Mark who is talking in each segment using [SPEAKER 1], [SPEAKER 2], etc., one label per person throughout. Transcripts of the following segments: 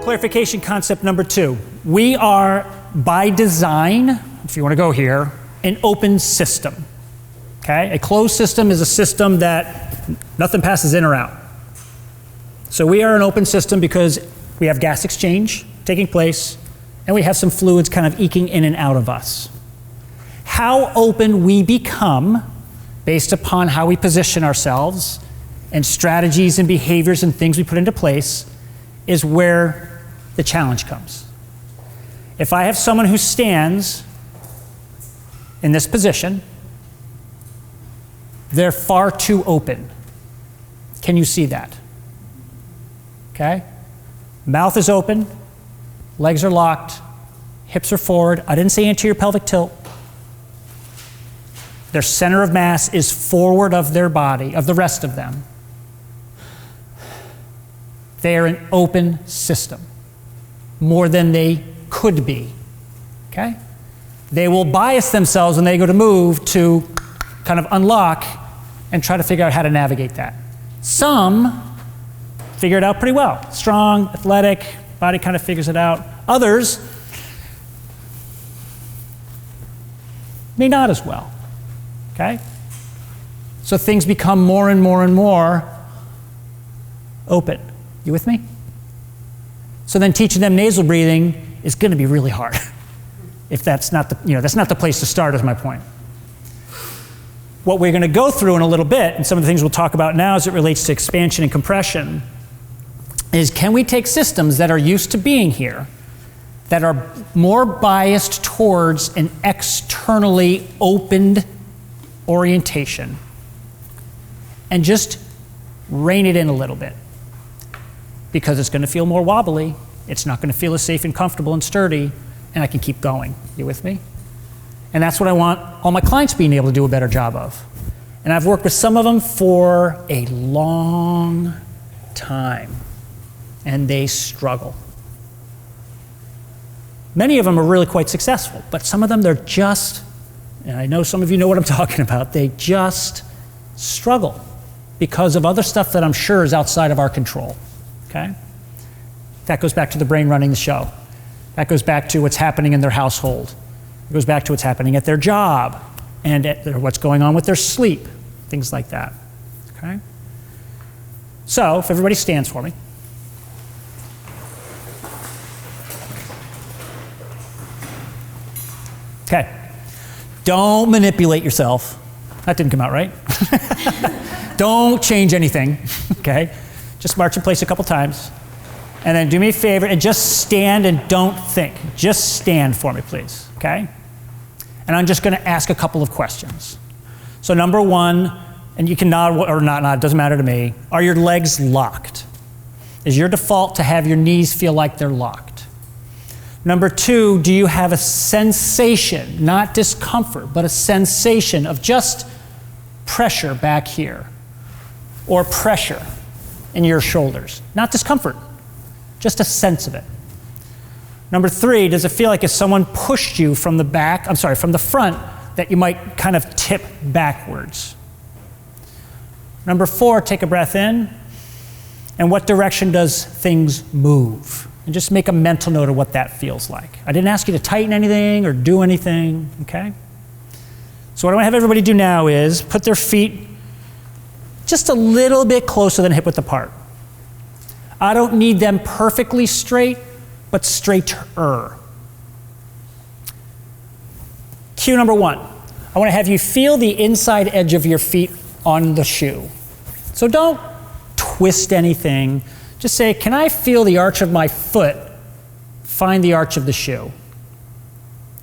[SPEAKER 1] Clarification concept number 2. We are, by design, if you want to go here, an open system. Okay? A closed system is a system that nothing passes in or out. So we are an open system because we have gas exchange taking place, and we have some fluids kind of eking in and out of us. How open we become, based upon how we position ourselves, and strategies and behaviors and things we put into place, is where the challenge comes. If I have someone who stands in this position, they're far too open. Can you see that? Okay? Mouth is open, legs are locked, hips are forward. I didn't say anterior pelvic tilt. Their center of mass is forward of their body, of the rest of them. They are an open system, more than they could be, okay? They will bias themselves when they go to move to kind of unlock and try to figure out how to navigate that. Some figure it out pretty well. Strong, athletic, body kind of figures it out. Others may not as well, okay? So things become more and more and more open. You with me? So then teaching them nasal breathing is going to be really hard. If that's not the, that's not the place to start, is my point. What we're going to go through in a little bit, and some of the things we'll talk about now as it relates to expansion and compression, is can we take systems that are used to being here, that are more biased towards an externally opened orientation, and just rein it in a little bit? Because it's going to feel more wobbly, it's not going to feel as safe and comfortable and sturdy, and I can keep going. You with me? And that's what I want all my clients being able to do a better job of. And I've worked with some of them for a long time, and they struggle. Many of them are really quite successful, but some of them, they're just, and I know some of you know what I'm talking about, they just struggle because of other stuff that I'm sure is outside of our control. Okay? That goes back to the brain running the show. That goes back to what's happening in their household. It goes back to what's happening at their job and what's going on with their sleep, things like that. Okay? So, if everybody stands for me. Okay. Don't manipulate yourself. That didn't come out right. Don't change anything. Okay? Just march in place a couple times. And then do me a favor and just stand and don't think. Just stand for me, please, okay? And I'm just going to ask a couple of questions. So number 1, and you can nod or not nod, it doesn't matter to me. Are your legs locked? Is your default to have your knees feel like they're locked? Number 2, do you have a sensation, not discomfort, but a sensation of just pressure back here or pressure in your shoulders? Not discomfort, just a sense of it. Number 3, does it feel like if someone pushed you from the back, from the front, that you might kind of tip backwards? Number 4, take a breath in. And what direction does things move? And just make a mental note of what that feels like. I didn't ask you to tighten anything or do anything, okay? So what I want to have everybody do now is put their feet just a little bit closer than hip width apart. I don't need them perfectly straight, but straighter. Cue number 1. I want to have you feel the inside edge of your feet on the shoe. So don't twist anything. Just say, can I feel the arch of my foot find the arch of the shoe?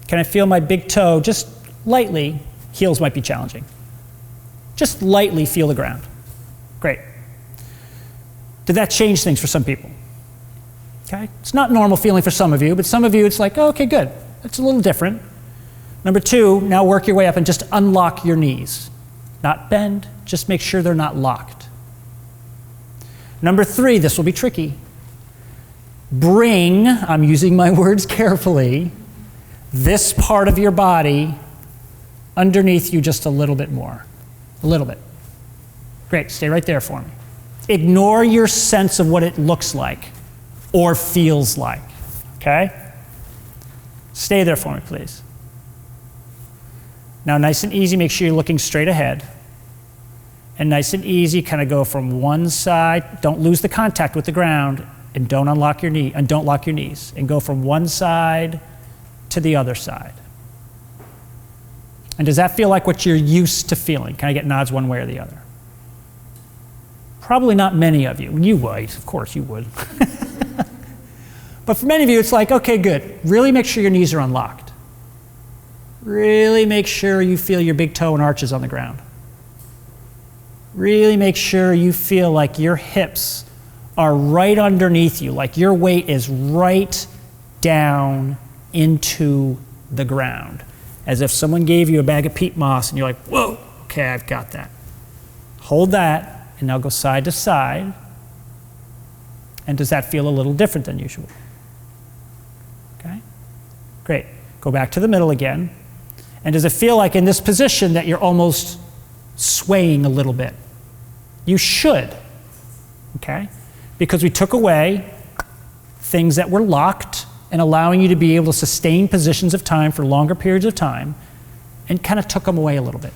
[SPEAKER 1] Can I feel my big toe just lightly? Heels might be challenging. Just lightly feel the ground. Great. Did that change things for some people? Okay? It's not normal feeling for some of you, but some of you it's like, oh, okay, good. That's a little different. Number 2, now work your way up and just unlock your knees. Not bend, just make sure they're not locked. Number 3, this will be tricky. Bring, I'm using my words carefully, this part of your body underneath you just a little bit more. A little bit. Great, stay right there for me. Ignore your sense of what it looks like. or feels like, okay? Stay there for me, please. Now, nice and easy, make sure you're looking straight ahead. And nice and easy, kind of go from one side, don't lose the contact with the ground, and don't unlock your knee, and don't lock your knees, and go from one side to the other side. And does that feel like what you're used to feeling? Can I get nods one way or the other? Probably not many of you. You would, of course you would. But for many of you, it's like, okay, good. Really make sure your knees are unlocked. Really make sure you feel your big toe and arches on the ground. Really make sure you feel like your hips are right underneath you, like your weight is right down into the ground. As if someone gave you a bag of peat moss and you're like, whoa, okay, I've got that. Hold that, and now go side to side. And does that feel a little different than usual? Okay, great. Go back to the middle again. And does it feel like in this position that you're almost swaying a little bit? You should, okay? Because we took away things that were locked and allowing you to be able to sustain positions of time for longer periods of time, and kind of took them away a little bit.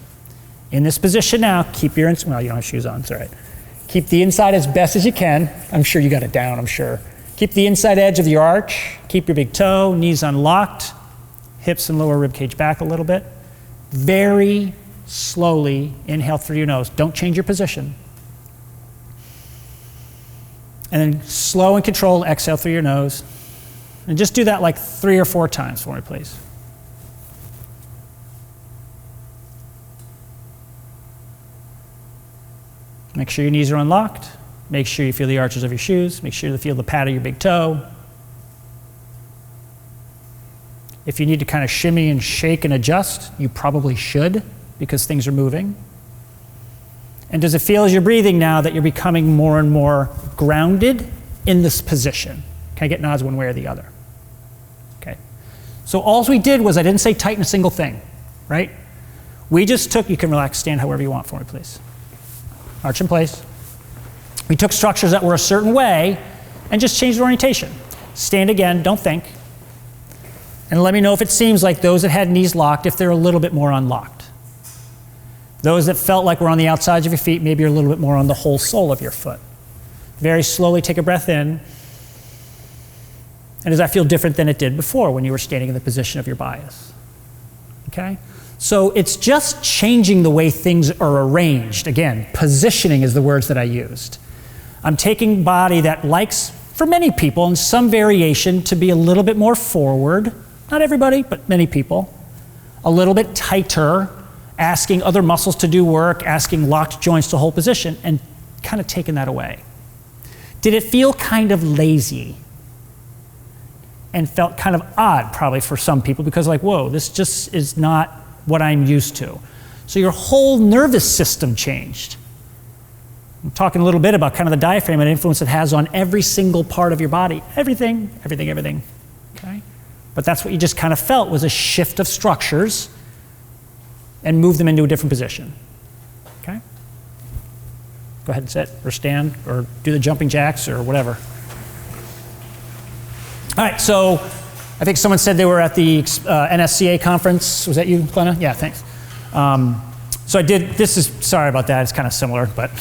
[SPEAKER 1] In this position now, keep your, well, you don't have shoes on, it's all right. Keep the inside as best as you can. I'm sure you got it down, I'm sure. Keep the inside edge of your arch. Keep your big toe, knees unlocked, hips and lower rib cage back a little bit. Very slowly inhale through your nose. Don't change your position. And then slow and controlled exhale through your nose. And just do that like 3 or 4 times for me, please. Make sure your knees are unlocked. Make sure you feel the arches of your shoes. Make sure you feel the pad of your big toe. If you need to kind of shimmy and shake and adjust, you probably should, because things are moving. And does it feel as you're breathing now that you're becoming more and more grounded in this position? Can I get nods one way or the other? Okay. So all we did was, I didn't say tighten a single thing, right? We just took, you can relax, stand however you want for me, please. Arch in place. We took structures that were a certain way and just changed the orientation. Stand again, don't think. And let me know if it seems like those that had knees locked, if they're a little bit more unlocked. Those that felt like were on the outsides of your feet, maybe you're a little bit more on the whole sole of your foot. Very slowly take a breath in. And does that feel different than it did before when you were standing in the position of your bias? Okay? So it's just changing the way things are arranged. Again, positioning is the words that I used. I'm taking body that likes, for many people, in some variation, to be a little bit more forward. Not everybody, but many people. A little bit tighter, asking other muscles to do work, asking locked joints to hold position, and kind of taking that away. Did it feel kind of lazy? And felt kind of odd, probably, for some people, because like, whoa, this just is not what I'm used to. So your whole nervous system changed. I'm talking a little bit about kind of the diaphragm and influence it has on every single part of your body. Everything, everything, everything, okay? But that's what you just kind of felt, was a shift of structures and move them into a different position, okay? Go ahead and sit or stand or do the jumping jacks or whatever. All right, so I think someone said they were at the NSCA conference. Was that you, Glenna? Yeah, thanks. So I did, this is, sorry about that, it's kind of similar, but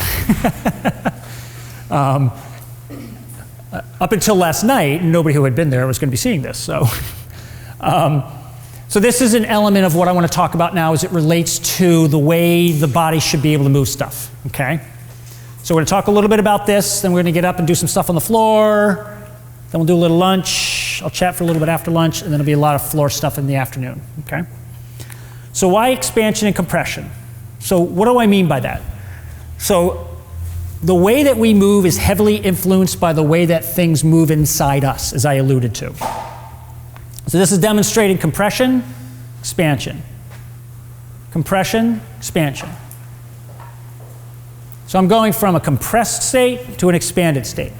[SPEAKER 1] up until last night, nobody who had been there was going to be seeing this. So, so this is an element of what I want to talk about now as it relates to the way the body should be able to move stuff, okay? So we're going to talk a little bit about this, then we're going to get up and do some stuff on the floor, then we'll do a little lunch, I'll chat for a little bit after lunch, and then there'll be a lot of floor stuff in the afternoon, okay? So why expansion and compression? So what do I mean by that? So the way that we move is heavily influenced by the way that things move inside us, as I alluded to. So this is demonstrating compression, expansion. Compression, expansion. So I'm going from a compressed state to an expanded state.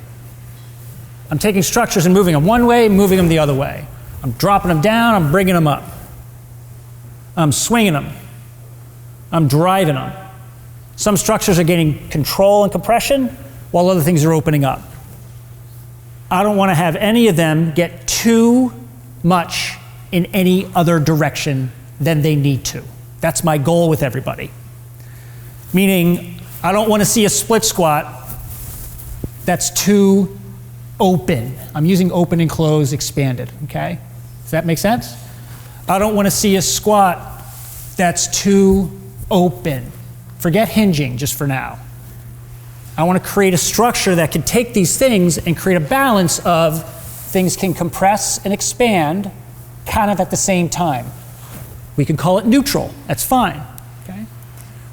[SPEAKER 1] I'm taking structures and moving them one way, moving them the other way. I'm dropping them down, I'm bringing them up. I'm swinging them. I'm driving them. Some structures are gaining control and compression, while other things are opening up. I don't want to have any of them get too much in any other direction than they need to. That's my goal with everybody. Meaning, I don't want to see a split squat that's too open. I'm using open and closed, expanded, okay? Does that make sense? I don't want to see a squat that's too open. Forget hinging just for now. I want to create a structure that can take these things and create a balance of things can compress and expand kind of at the same time. We can call it neutral. That's fine. Okay?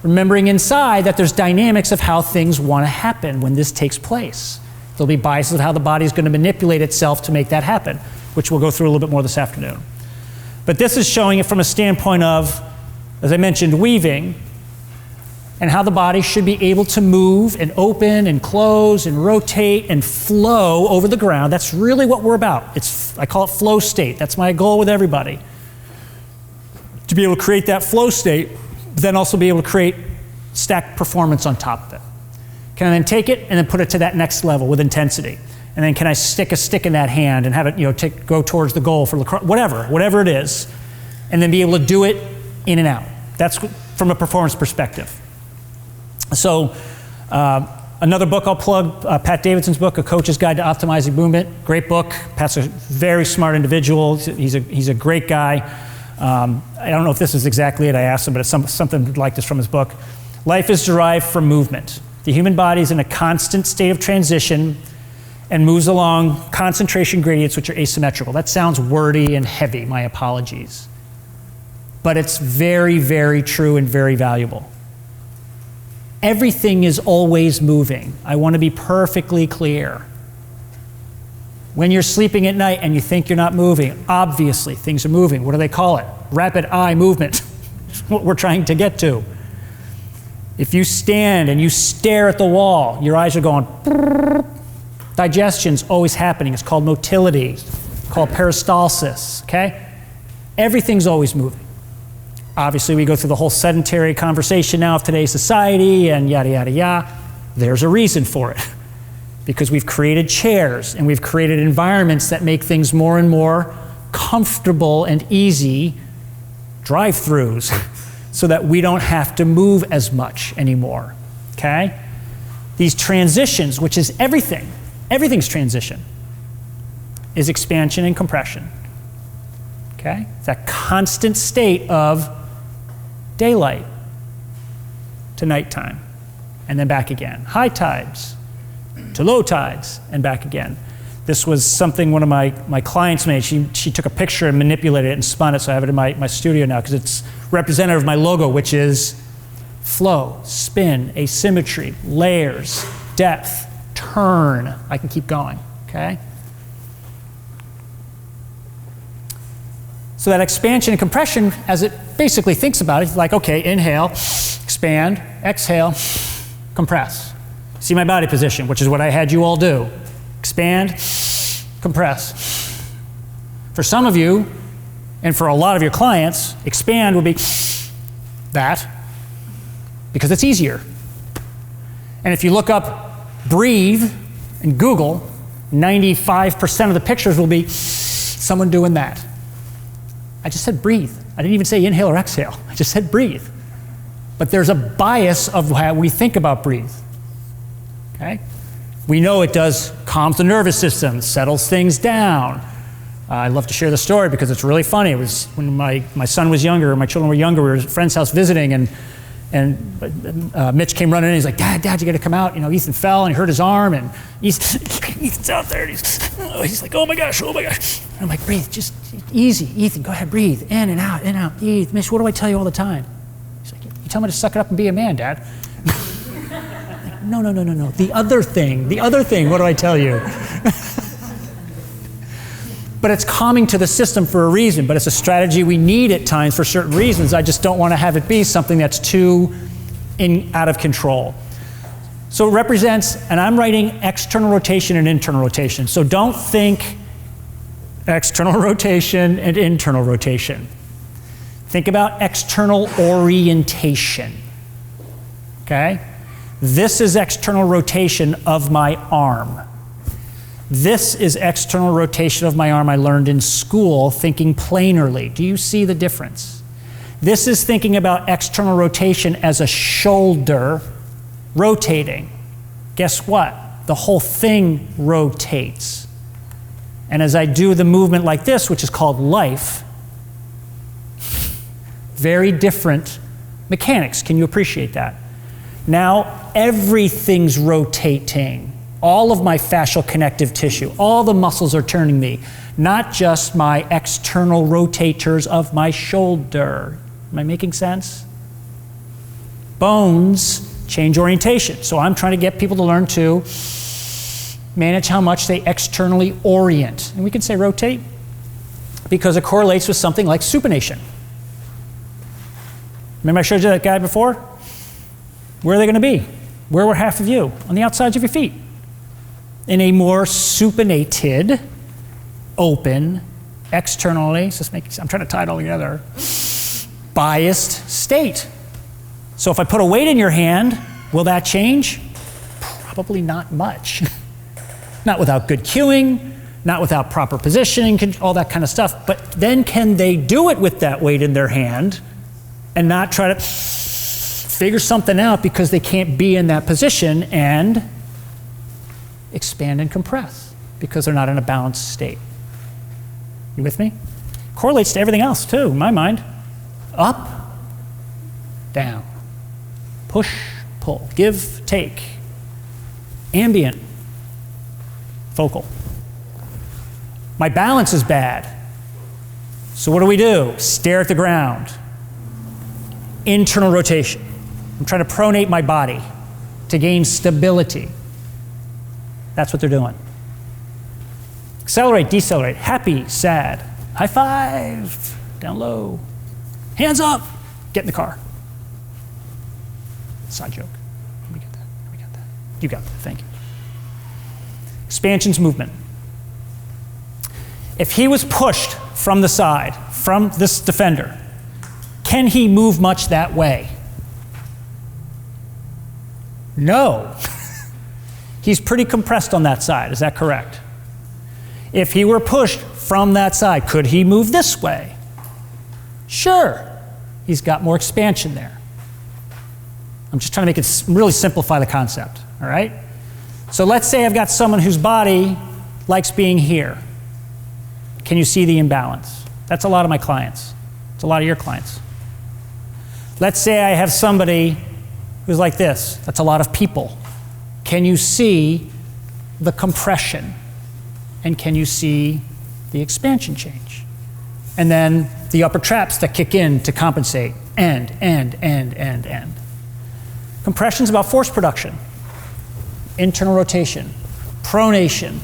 [SPEAKER 1] Remembering inside that there's dynamics of how things want to happen when this takes place. There'll be biases of how the body is going to manipulate itself to make that happen, which we'll go through a little bit more this afternoon. But this is showing it from a standpoint of, as I mentioned, weaving, and how the body should be able to move and open and close and rotate and flow over the ground. That's really what we're about. I call it flow state. That's my goal with everybody. To be able to create that flow state, but then also be able to create stacked performance on top of it. Can I then take it and then put it to that next level with intensity? And then can I stick a stick in that hand and have it go towards the goal for lacrosse, whatever it is, and then be able to do it in and out. That's from a performance perspective. So another book I'll plug, Pat Davidson's book, A Coach's Guide to Optimizing Movement. Great book. Pat's a very smart individual. He's a great guy. I don't know if this is exactly it. I asked him, but it's something like this from his book. Life is derived from movement. The human body is in a constant state of transition and moves along concentration gradients which are asymmetrical. That sounds wordy and heavy. My apologies. But it's very, very true and very valuable. Everything is always moving. I want to be perfectly clear. When you're sleeping at night and you think you're not moving, obviously things are moving. What do they call it? Rapid eye movement. What we're trying to get to. If you stand and you stare at the wall, your eyes are going. Digestion's always happening. It's called motility. It's called peristalsis. Okay? Everything's always moving. Obviously, we go through the whole sedentary conversation now of today's society and yada, yada, yada. There's a reason for it. Because we've created chairs and we've created environments that make things more and more comfortable and easy, drive-throughs, so that we don't have to move as much anymore, okay? These transitions, which is everything's transition, is expansion and compression, okay? It's that constant state of daylight to nighttime, and then back again. High tides to low tides, and back again. This was something one of my clients made. She took a picture and manipulated it and spun it, so I have it in my studio now, because it's representative of my logo, which is flow, spin, asymmetry, layers, depth, turn. I can keep going, okay? So that expansion and compression, as it basically thinks about it, like, okay, inhale, expand, exhale, compress. See my body position, which is what I had you all do. Expand, compress. For some of you, and for a lot of your clients, expand will be that, because it's easier. And if you look up breathe in Google, 95% of the pictures will be someone doing that. I just said breathe. I didn't even say inhale or exhale. I just said breathe. But there's a bias of how we think about breathe. Okay? We know it does calms the nervous system, settles things down. I love to share the story because it's really funny. It was when my son was younger, my children were younger, we were at a friend's house visiting, and Mitch came running in. He's like, Dad, you got to come out. You know, Ethan fell and he hurt his arm, and Ethan's out there. And he's like, oh my gosh. And I'm like, breathe, just easy. Ethan, go ahead, breathe. In and out, breathe. Mitch, what do I tell you all the time? He's like, you tell me to suck it up and be a man, Dad. No. The other thing, what do I tell you? But it's calming to the system for a reason, but it's a strategy we need at times for certain reasons. I just don't want to have it be something that's too out of control. So it represents, and I'm writing external rotation and internal rotation. So don't think external rotation and internal rotation. Think about external orientation, okay? This is external rotation of my arm. This is external rotation of my arm I learned in school, thinking planarly. Do you see the difference? This is thinking about external rotation as a shoulder rotating. Guess what? The whole thing rotates. And as I do the movement like this, which is called life, very different mechanics. Can you appreciate that? Now everything's rotating. All of my fascial connective tissue, all the muscles are turning me, not just my external rotators of my shoulder. Am I making sense? Bones change orientation. So I'm trying to get people to learn to manage how much they externally orient. And we can say rotate because it correlates with something like supination. Remember I showed you that guy before? Where are they going to be? Where were half of you? On the outsides of your feet. In a more supinated, open, externally, I'm trying to tie it all together, biased state. So if I put a weight in your hand, will that change? Probably not much. Not without good cueing, not without proper positioning, all that kind of stuff. But then can they do it with that weight in their hand and not try to figure something out because they can't be in that position and expand and compress because they're not in a balanced state? You with me? Correlates to everything else too, in my mind. Up, down, push, pull, give, take, ambient, focal. My balance is bad. So what do? Stare at the ground. Internal rotation. I'm trying to pronate my body to gain stability. That's what they're doing. Accelerate, decelerate, happy, sad, high five, down low, hands up, get in the car. Side joke. Let me get that. Let me get that. You got that. Thank you. Expansion's movement. If he was pushed from the side, from this defender, can he move much that way? No. He's pretty compressed on that side. Is that correct? If he were pushed from that side, could he move this way? Sure. He's got more expansion there. I'm just trying to make it really simplify the concept, all right? So let's say I've got someone whose body likes being here. Can you see the imbalance? That's a lot of my clients. It's a lot of your clients. Let's say I have somebody who's like this. That's a lot of people. Can you see the compression? And can you see the expansion change? And then the upper traps that kick in to compensate. End. Compression is about force production, internal rotation, pronation,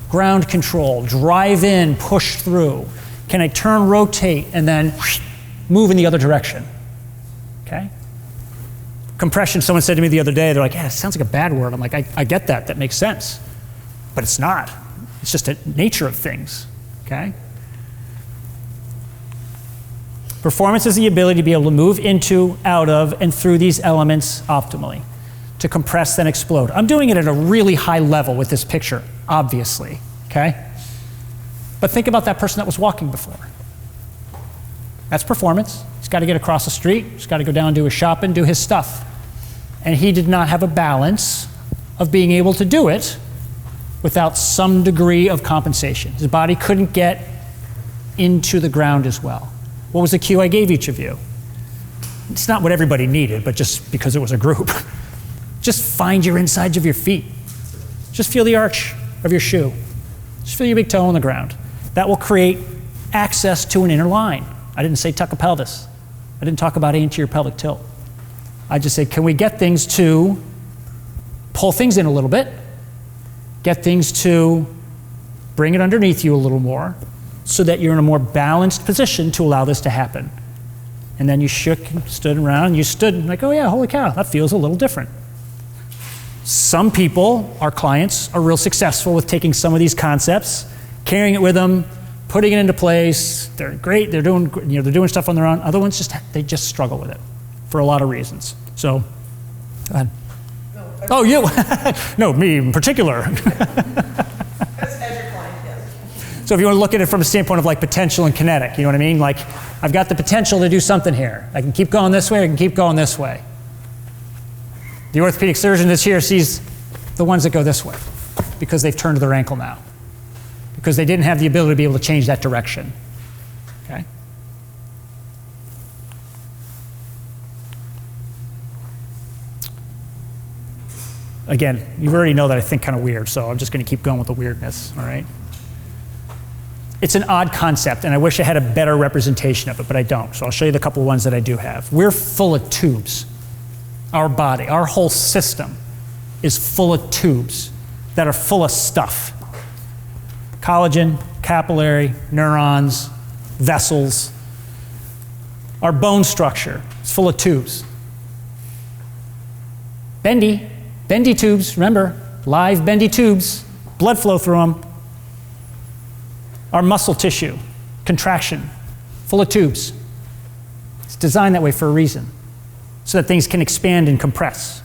[SPEAKER 1] ground control, drive in, push through. Can I turn, rotate, and then move in the other direction? Okay? Compression, someone said to me the other day, they're like, yeah, it sounds like a bad word. I'm like, I get that, that makes sense. But it's not. It's just the nature of things, okay? Performance is the ability to be able to move into, out of, and through these elements optimally, to compress then explode. I'm doing it at a really high level with this picture, obviously, okay? But think about that person that was walking before. That's performance. He's got to get across the street. He's got to go down, do his shopping, do his stuff. And he did not have a balance of being able to do it without some degree of compensation. His body couldn't get into the ground as well. What was the cue I gave each of you? It's not what everybody needed, but just because it was a group. Just find your insides of your feet. Just feel the arch of your shoe. Just feel your big toe on the ground. That will create access to an inner line. I didn't say tuck a pelvis. I didn't talk about anterior pelvic tilt. I just said, can we get things to pull things in a little bit, get things to bring it underneath you a little more, so that you're in a more balanced position to allow this to happen. And then you shook and stood around, and you stood like, oh yeah, holy cow, that feels a little different. Some people, our clients, are real successful with taking some of these concepts, carrying it with them, putting it into place. They're great, they're doing stuff on their own. Other ones, they just struggle with it for a lot of reasons. So, go ahead. No, oh, you? No, me in particular. So if you want to look at it from a standpoint of like potential and kinetic, you know what I mean? Like, I've got the potential to do something here. I can keep going this way, I can keep going this way. The orthopedic surgeon that's here sees the ones that go this way because they've turned their ankle now, because they didn't have the ability to be able to change that direction. Okay? Again, you already know that I think kind of weird, so I'm just going to keep going with the weirdness, all right? It's an odd concept, and I wish I had a better representation of it, but I don't. So I'll show you the couple of ones that I do have. We're full of tubes. Our body, our whole system is full of tubes that are full of stuff. Collagen, capillary, neurons, vessels. Our bone structure is full of tubes. Bendy tubes, remember, live bendy tubes, blood flow through them. Our muscle tissue, contraction, full of tubes. It's designed that way for a reason, so that things can expand and compress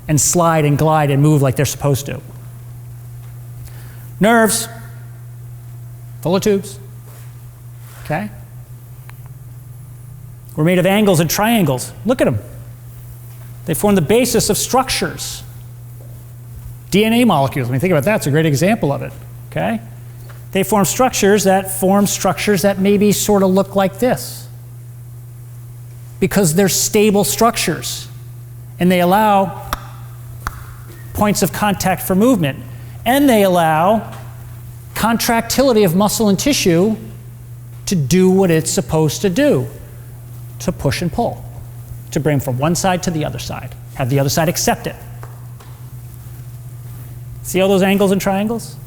[SPEAKER 1] and slide and glide and move like they're supposed to. Nerves, full of tubes, okay? We're made of angles and triangles. Look at them. They form the basis of structures. DNA molecules, when you think about that, it's a great example of it, okay? They form structures that maybe sort of look like this, because they're stable structures and they allow points of contact for movement, and they allow contractility of muscle and tissue to do what it's supposed to do, to push and pull, to bring from one side to the other side, have the other side accept it. See all those angles and triangles?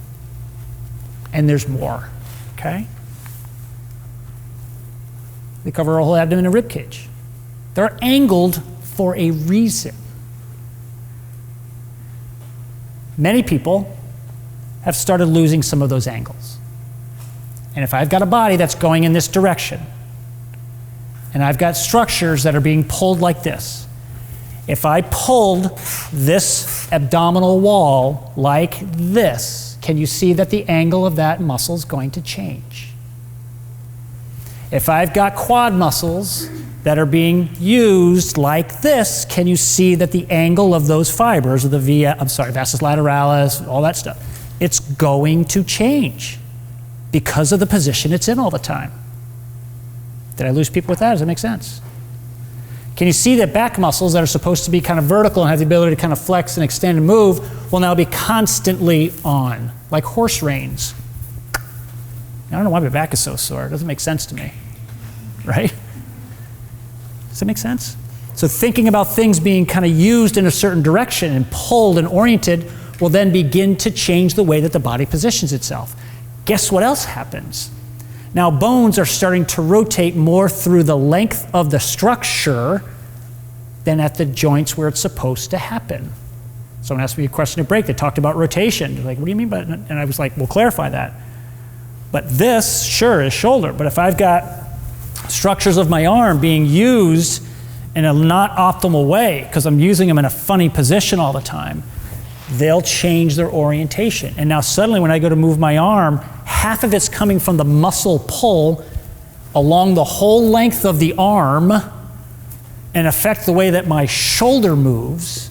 [SPEAKER 1] And there's more, okay? They cover our whole abdomen and rib cage. They're angled for a reason. Many people have started losing some of those angles. And if I've got a body that's going in this direction, and I've got structures that are being pulled like this, if I pulled this abdominal wall like this, can you see that the angle of that muscle is going to change? If I've got quad muscles that are being used like this, can you see that the angle of those fibers, of the vastus lateralis, all that stuff, it's going to change because of the position it's in all the time. Did I lose people with that? Does that make sense? Can you see that back muscles that are supposed to be kind of vertical and have the ability to kind of flex and extend and move will now be constantly on, like horse reins? I don't know why my back is so sore. It doesn't make sense to me, right? Does that make sense? So thinking about things being kind of used in a certain direction and pulled and oriented will then begin to change the way that the body positions itself. Guess what else happens? Now bones are starting to rotate more through the length of the structure than at the joints where it's supposed to happen. Someone asked me a question at break. They talked about rotation. They're like, what do you mean by that? And I was like, we'll clarify that. But this, sure, is shoulder. But if I've got structures of my arm being used in a not optimal way, because I'm using them in a funny position all the time, they'll change their orientation. And now suddenly when I go to move my arm, half of it's coming from the muscle pull along the whole length of the arm and affect the way that my shoulder moves,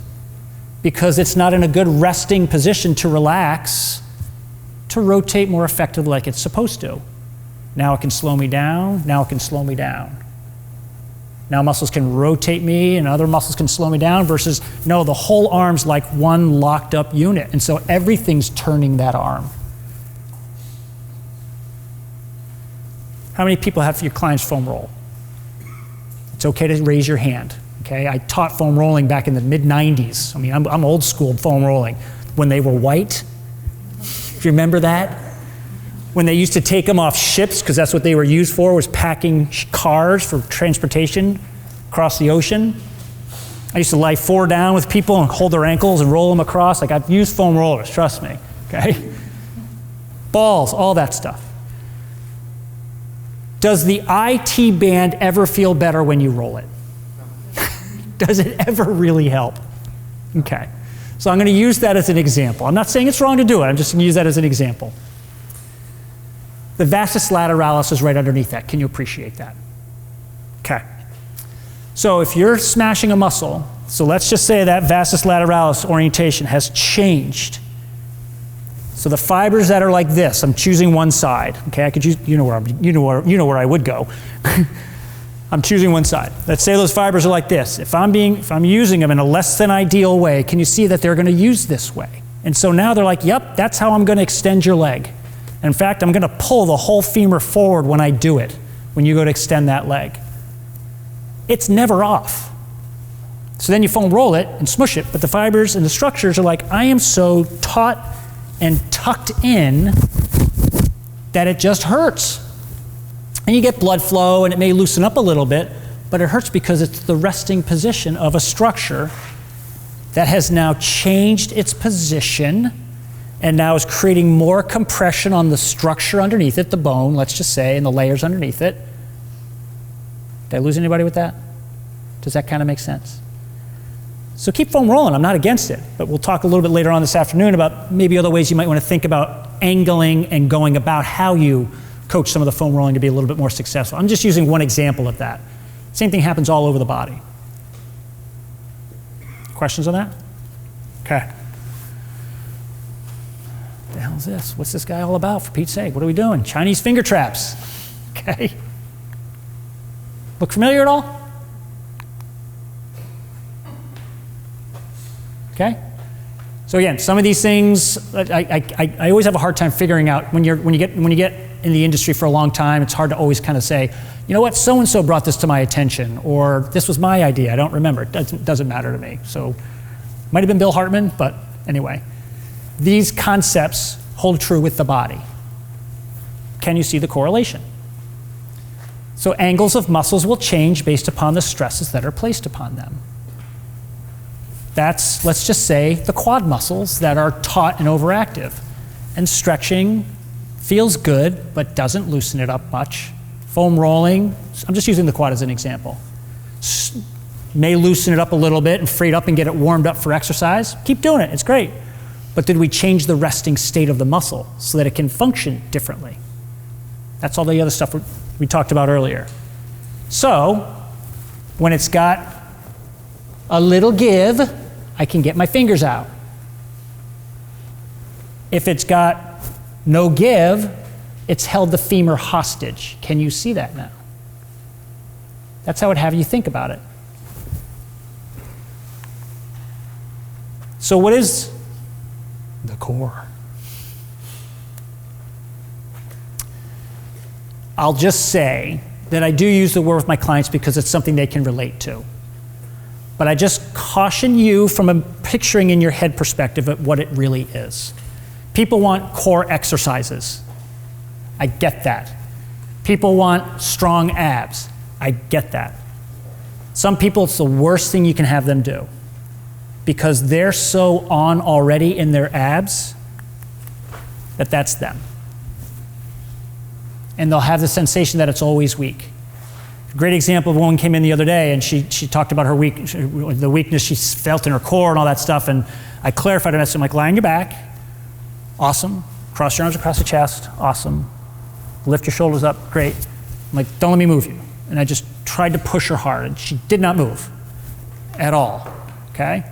[SPEAKER 1] because it's not in a good resting position to relax, to rotate more effectively like it's supposed to. Now it can slow me down, now it can slow me down. Now muscles can rotate me and other muscles can slow me down, versus no, the whole arm's like one locked up unit, and so everything's turning that arm. How many people have your clients foam roll? It's okay to raise your hand, okay? I taught foam rolling back in the mid-90s. I mean, I'm old school foam rolling. When they were white, if you remember that? When they used to take them off ships, because that's what they were used for, was packing cars for transportation across the ocean. I used to lie 4 down with people and hold their ankles and roll them across. Like, I've used foam rollers, trust me, okay? Balls, all that stuff. Does the IT band ever feel better when you roll it? Does it ever really help? Okay, so I'm going to use that as an example. I'm not saying it's wrong to do it, I'm just going to use that as an example. The vastus lateralis is right underneath that. Can you appreciate that? Okay. So if you're smashing a muscle, so let's just say that vastus lateralis orientation has changed. So the fibers that are like this, I'm choosing one side. Okay, I could use, you know where I would go. I'm choosing one side. Let's say those fibers are like this. If I'm using them in a less than ideal way, can you see that they're going to use this way? And so now they're like, yep, that's how I'm going to extend your leg. And in fact, I'm going to pull the whole femur forward when I do it, when you go to extend that leg. It's never off. So then you foam roll it and smush it, but the fibers and the structures are like, I am so taut and tucked in that it just hurts. And you get blood flow and it may loosen up a little bit, but it hurts because it's the resting position of a structure that has now changed its position and now is creating more compression on the structure underneath it, the bone, let's just say, and the layers underneath it. Did I lose anybody with that? Does that kind of make sense? So keep foam rolling, I'm not against it, but we'll talk a little bit later on this afternoon about maybe other ways you might want to think about angling and going about how you coach some of the foam rolling to be a little bit more successful. I'm just using one example of that. Same thing happens all over the body. Questions on that? Okay. What the hell is this? What's this guy all about, for Pete's sake? What are we doing? Chinese finger traps. Okay. Look familiar at all? Okay. So again, some of these things, I always have a hard time figuring out when you get in the industry for a long time. It's hard to always kind of say, you know what, so and so brought this to my attention, or this was my idea. I don't remember. It doesn't matter to me. So, might have been Bill Hartman, but anyway, these concepts hold true with the body. Can you see the correlation? So angles of muscles will change based upon the stresses that are placed upon them. That's, let's just say, the quad muscles that are taut and overactive. And stretching feels good, but doesn't loosen it up much. Foam rolling, I'm just using the quad as an example, may loosen it up a little bit and free it up and get it warmed up for exercise. Keep doing it, it's great. But did we change the resting state of the muscle so that it can function differently? That's all the other stuff we talked about earlier. So, when it's got a little give, I can get my fingers out. If it's got no give, it's held the femur hostage. Can you see that now? That's how I would have you think about it. So what is the core? I'll just say that I do use the word with my clients because it's something they can relate to. But I just caution you from a picturing in your head perspective of what it really is. People want core exercises. I get that. People want strong abs. I get that. Some people, it's the worst thing you can have them do because they're so on already in their abs that that's them. And they'll have the sensation that it's always weak. A great example of a woman came in the other day and she talked about the weakness she felt in her core and all that stuff, and I clarified it. I'm like, lie on your back. Awesome. Cross your arms across the chest. Awesome. Lift your shoulders up. Great. I'm like, don't let me move you. And I just tried to push her hard, and she did not move at all. Okay?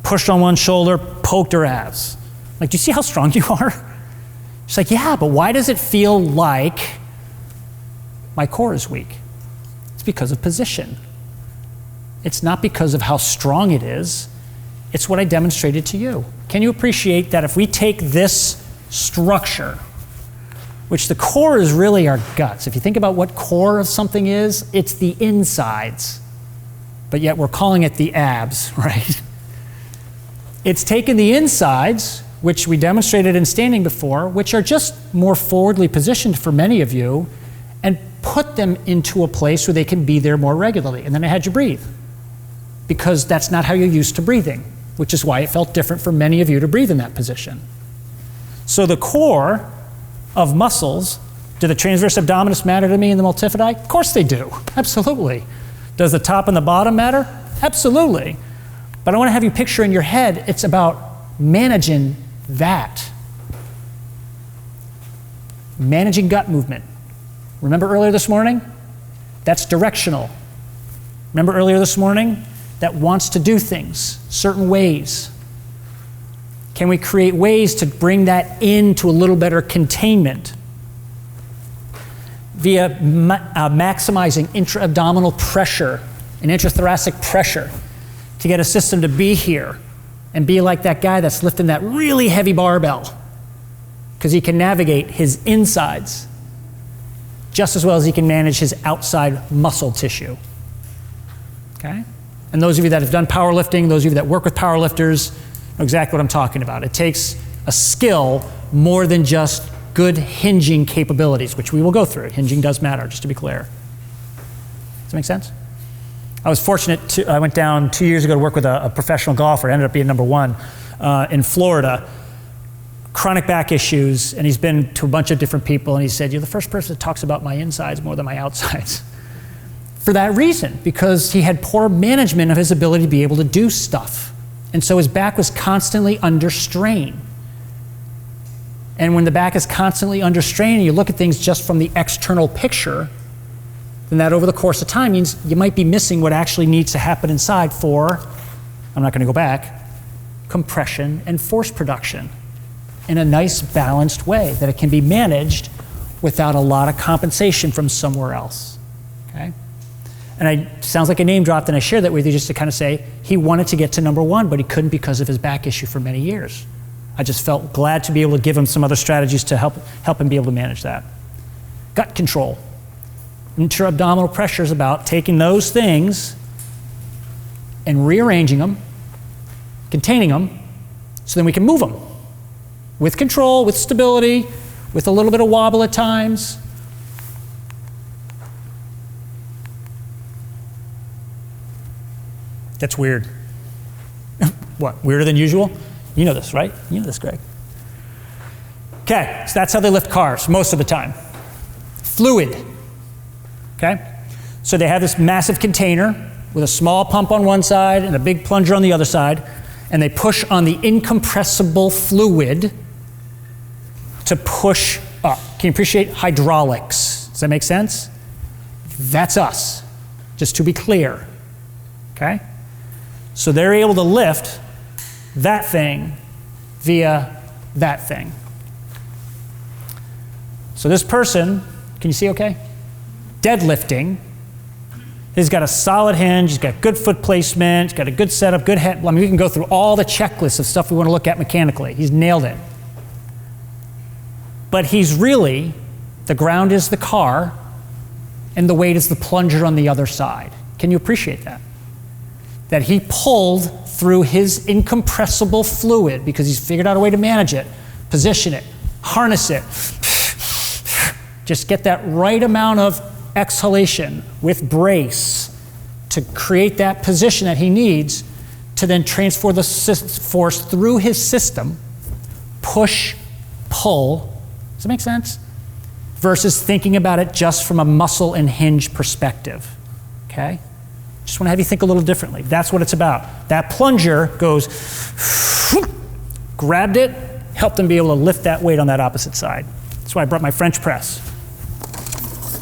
[SPEAKER 1] Pushed on one shoulder, poked her abs. I'm like, do you see how strong you are? She's like, yeah, but why does it feel like my core is weak? It's because of position. It's not because of how strong it is. It's what I demonstrated to you. Can you appreciate that if we take this structure, which the core is really our guts. If you think about what core of something is, it's the insides, but yet we're calling it the abs, right? It's taken the insides, which we demonstrated in standing before, which are just more forwardly positioned for many of you, and put them into a place where they can be there more regularly. And then I had you breathe, because that's not how you're used to breathing, which is why it felt different for many of you to breathe in that position. So the core of muscles, do the transverse abdominis matter to me in the multifidi? Of course they do, absolutely. Does the top and the bottom matter? Absolutely. But I want to have you picture in your head, it's about managing that. Managing gut movement. Remember earlier this morning? That's directional. Remember earlier this morning? That wants to do things certain ways. Can we create ways to bring that into a little better containment via maximizing intra-abdominal pressure and intrathoracic pressure to get a system to be here and be like that guy that's lifting that really heavy barbell, because he can navigate his insides just as well as he can manage his outside muscle tissue. Okay? And those of you that have done powerlifting, those of you that work with powerlifters, know exactly what I'm talking about. It takes a skill more than just good hinging capabilities, which we will go through. Hinging does matter, just to be clear. Does that make sense? I was fortunate I went down 2 years ago to work with a professional golfer, ended up being #1 in Florida. Chronic back issues, and he's been to a bunch of different people, and he said, "You're the first person that talks about my insides more than my outsides." For that reason, because he had poor management of his ability to be able to do stuff. And so his back was constantly under strain. And when the back is constantly under strain and you look at things just from the external picture, then that over the course of time means you might be missing what actually needs to happen inside for, I'm not going to go back, compression and force production in a nice balanced way that it can be managed without a lot of compensation from somewhere else. Okay? And sounds like a name dropped, and I shared that with you just to kind of say he wanted to get to #1, but he couldn't because of his back issue for many years. I just felt glad to be able to give him some other strategies to help him be able to manage that. Gut control. Intra-abdominal pressure is about taking those things and rearranging them, containing them, so then we can move them with control, with stability, with a little bit of wobble at times. That's weird. What, weirder than usual? You know this, right? You know this, Greg. Okay, so that's how they lift cars most of the time. Fluid, okay? So they have this massive container with a small pump on one side and a big plunger on the other side, and they push on the incompressible fluid to push up. Can you appreciate hydraulics? Does that make sense? That's us, just to be clear, okay? So they're able to lift that thing via that thing. So this person, can you see okay? Deadlifting, he's got a solid hinge, he's got good foot placement, he's got a good setup, good head. I mean, we can go through all the checklists of stuff we want to look at mechanically. He's nailed it. But he's really, the ground is the car, and the weight is the plunger on the other side. Can you appreciate that? That he pulled through his incompressible fluid because he's figured out a way to manage it, position it, harness it, just get that right amount of exhalation with brace to create that position that he needs to then transfer the force through his system, push, pull. Does that make sense? Versus thinking about it just from a muscle and hinge perspective, okay? Just want to have you think a little differently. That's what it's about. That plunger goes, grabbed it, helped him be able to lift that weight on that opposite side. That's why I brought my French press.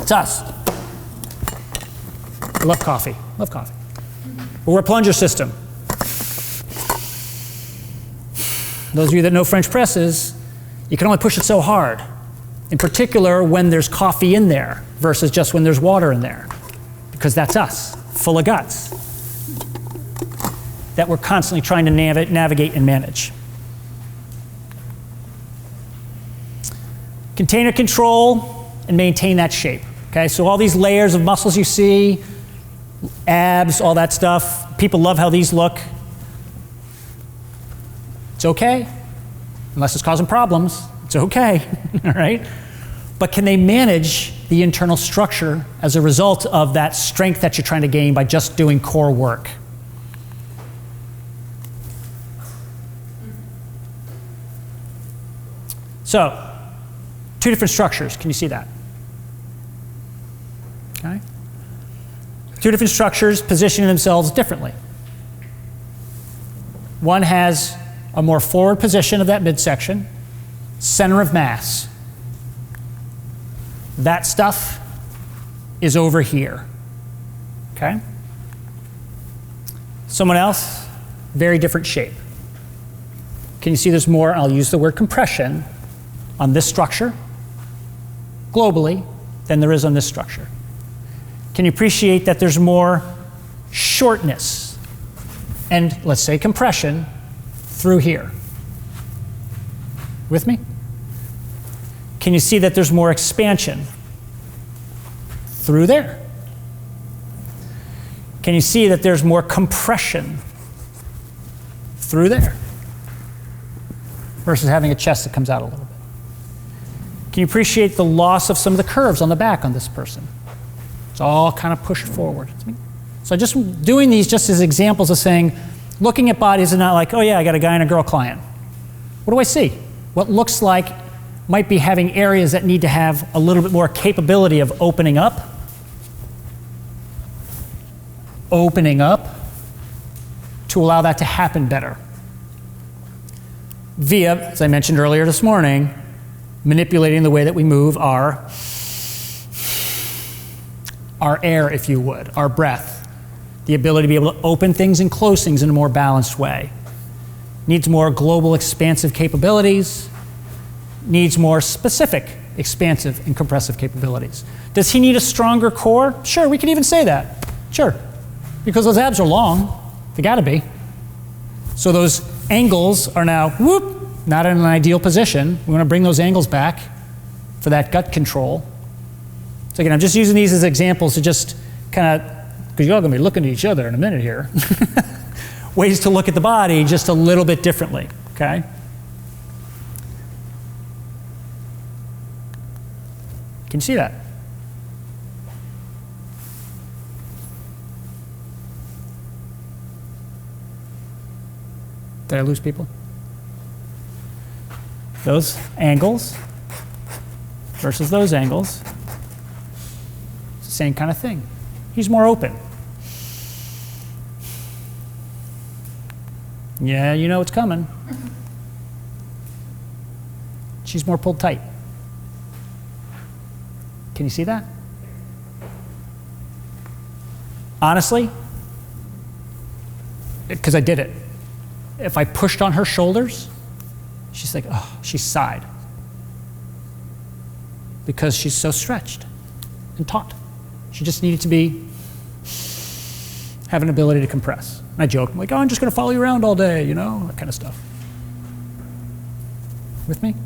[SPEAKER 1] It's us. I love coffee. Love coffee. But we're a plunger system. Those of you that know French presses, you can only push it so hard. In particular, when there's coffee in there versus just when there's water in there. Because that's us, full of guts, that we're constantly trying to navigate and manage. Container control and maintain that shape. Okay, so all these layers of muscles you see, abs, all that stuff, people love how these look. It's okay, unless it's causing problems. It's okay, all right? But can they manage the internal structure as a result of that strength that you're trying to gain by just doing core work? So, two different structures. Can you see that? Okay. Two different structures positioning themselves differently. One has a more forward position of that midsection, center of mass. That stuff is over here, okay? Someone else, very different shape. Can you see there's more, I'll use the word compression, on this structure, globally, than there is on this structure? Can you appreciate that there's more shortness and, let's say, compression through here? With me? Can you see that there's more expansion through there? Can you see that there's more compression through there versus having a chest that comes out a little bit? Can you appreciate the loss of some of the curves on the back on this person? It's all kind of pushed forward. So just doing these just as examples of saying, looking at bodies is not like, oh yeah, I got a guy and a girl client. What do I see? What looks like might be having areas that need to have a little bit more capability of opening up to allow that to happen better. Via, as I mentioned earlier this morning, manipulating the way that we move our air, if you would, our breath, the ability to be able to open things and close things in a more balanced way. Needs more global expansive capabilities, needs more specific expansive and compressive capabilities. Does he need a stronger core? Sure, we can even say that. Sure, because those abs are long, they gotta be. So those angles are now, whoop, not in an ideal position. We wanna bring those angles back for that gut control. So again, I'm just using these as examples to just kind of, because you're all gonna be looking at each other in a minute here, ways to look at the body just a little bit differently, okay? Can you see that? Did I lose people? Those angles versus those angles, it's the same kind of thing. He's more open. Yeah, you know it's coming. She's more pulled tight. Can you see that? Honestly, because I did it. If I pushed on her shoulders, she's like, oh, she sighed. Because she's so stretched and taut. She just needed to have an ability to compress. And I joke, I'm like, oh, I'm just gonna follow you around all day, you know, that kind of stuff. With me?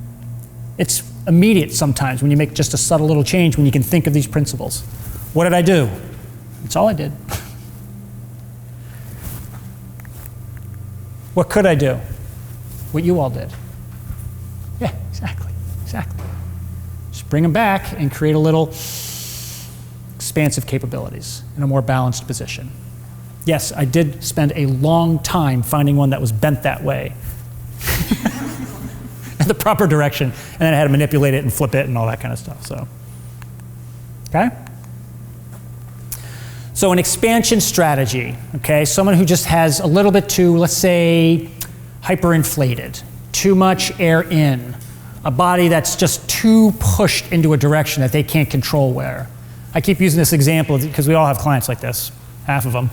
[SPEAKER 1] It's immediate sometimes when you make just a subtle little change when you can think of these principles. What did I do? That's all I did. What could I do? What you all did. Yeah, exactly. Just bring them back and create a little expansive capabilities in a more balanced position. Yes, I did spend a long time finding one that was bent that way. In the proper direction, and then I had to manipulate it and flip it and all that kind of stuff, so. Okay? So an expansion strategy, okay? Someone who just has a little bit too, let's say, hyperinflated, too much air in, a body that's just too pushed into a direction that they can't control where. I keep using this example because we all have clients like this, half of them,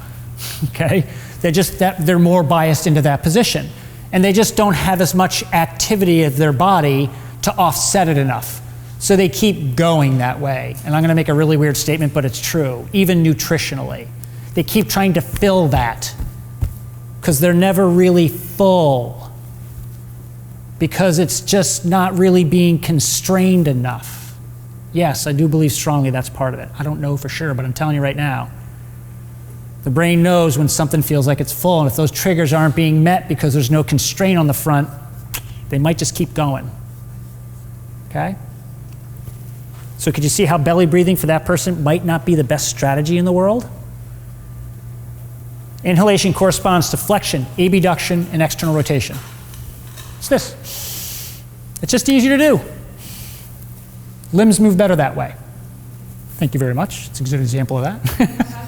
[SPEAKER 1] okay? They're more biased into that position. And they just don't have as much activity of their body to offset it enough. So they keep going that way. And I'm gonna make a really weird statement, but it's true, even nutritionally. They keep trying to fill that because they're never really full because it's just not really being constrained enough. Yes, I do believe strongly that's part of it. I don't know for sure, but I'm telling you right now, the brain knows when something feels like it's full, and if those triggers aren't being met because there's no constraint on the front, they might just keep going, okay? So could you see how belly breathing for that person might not be the best strategy in the world? Inhalation corresponds to flexion, abduction, and external rotation. It's this. It's just easy to do. Limbs move better that way. Thank you very much. It's a good example of that.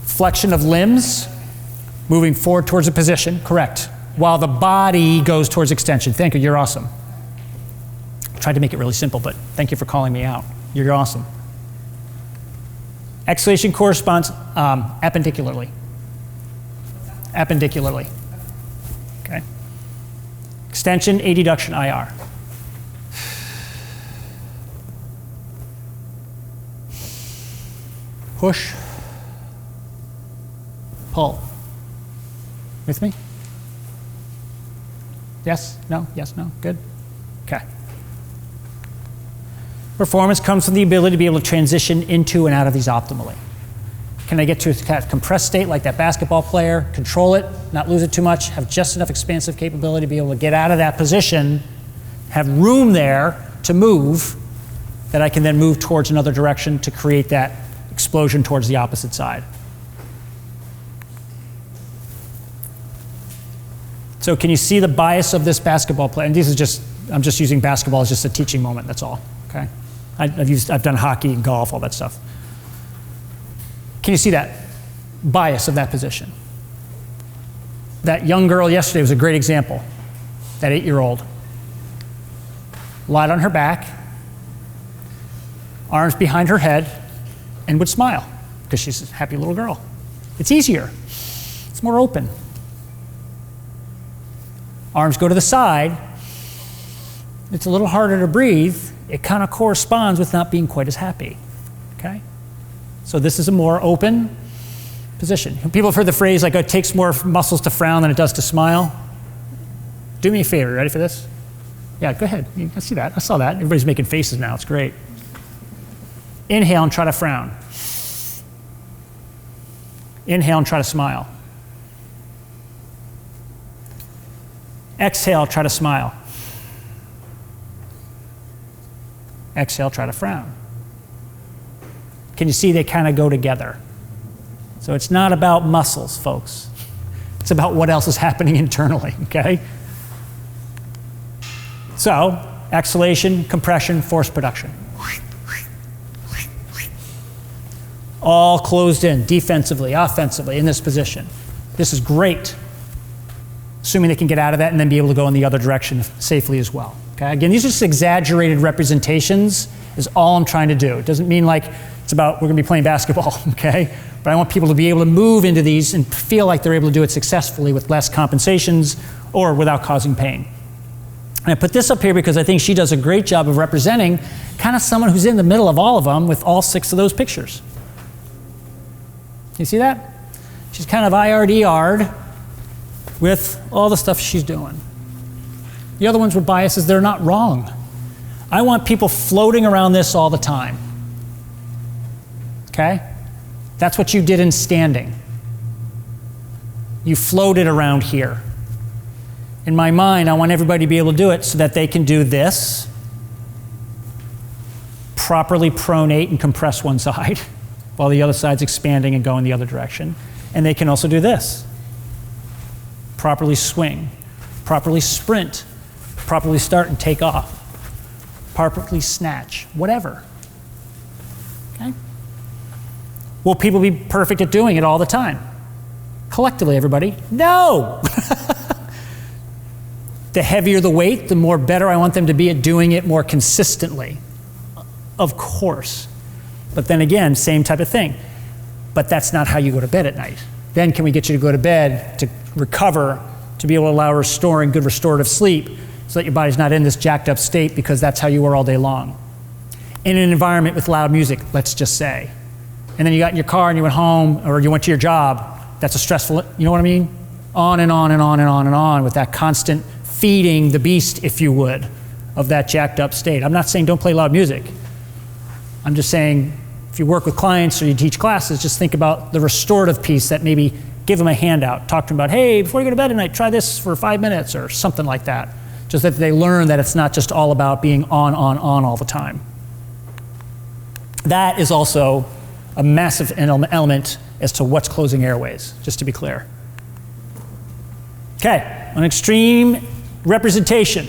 [SPEAKER 1] Flexion of limbs, moving forward towards a position, correct. while the body goes towards extension. Thank you, you're awesome. I tried to make it really simple, but thank you for calling me out. You're awesome. Exhalation corresponds appendicularly. Appendicularly. Okay. Extension, adduction, IR. Push. Pull. With me? Yes? No? Yes? No? Good? Okay. Performance comes from the ability to be able to transition into and out of these optimally. Can I get to a compressed state like that basketball player, control it, not lose it too much, have just enough expansive capability to be able to get out of that position, have room there to move, that I can then move towards another direction to create that explosion towards the opposite side. So can you see the bias of this basketball play? And this is just, I'm just using basketball as just a teaching moment, that's all, okay? I've done hockey and golf, all that stuff. Can you see that bias of that position? That young girl yesterday was a great example, that 8-year-old. Lied on her back, arms behind her head, and would smile, because she's a happy little girl. It's easier, it's more open. Arms go to the side, it's a little harder to breathe, it kind of corresponds with not being quite as happy, okay? So this is a more open position. People have heard the phrase like, it takes more muscles to frown than it does to smile. Do me a favor, ready for this? Yeah, go ahead, you can see that, I saw that. Everybody's making faces now, it's great. Inhale and try to frown. Inhale and try to smile. Exhale, try to smile. Exhale, try to frown. Can you see they kind of go together? So it's not about muscles, folks. It's about what else is happening internally, okay? So, exhalation, compression, force production. All closed in, defensively, offensively, in this position. This is great. Assuming they can get out of that and then be able to go in the other direction safely as well. Okay? Again, these are just exaggerated representations is all I'm trying to do. It doesn't mean like it's about we're going to be playing basketball, okay? But I want people to be able to move into these and feel like they're able to do it successfully with less compensations or without causing pain. And I put this up here because I think she does a great job of representing kind of someone who's in the middle of all of them with all 6 of those pictures. You see that? She's kind of IR'd with all the stuff she's doing. The other ones with biases, they're not wrong. I want people floating around this all the time. Okay? That's what you did in standing. You floated around here. In my mind, I want everybody to be able to do it so that they can do this, properly pronate and compress one side, while the other side's expanding and going the other direction. And they can also do this. Properly swing, properly sprint, properly start and take off, properly snatch, whatever. Okay? Will people be perfect at doing it all the time? Collectively, everybody? No! The heavier the weight, the more better I want them to be at doing it more consistently. Of course. But then again, same type of thing. But that's not how you go to bed at night. Then can we get you to go to bed to recover, to be able to allow restoring good restorative sleep so that your body's not in this jacked up state because that's how you were all day long. In an environment with loud music, let's just say. And then you got in your car and you went home or you went to your job, that's a stressful, you know what I mean? On and on and on and on and on with that constant feeding the beast, if you would, of that jacked up state. I'm not saying don't play loud music. I'm just saying if you work with clients or you teach classes, just think about the restorative piece that maybe give them a handout. Talk to them about, hey, before you go to bed tonight, try this for 5 minutes or something like that. Just that they learn that it's not just all about being on all the time. That is also a massive element as to what's closing airways, just to be clear. Okay, an extreme representation.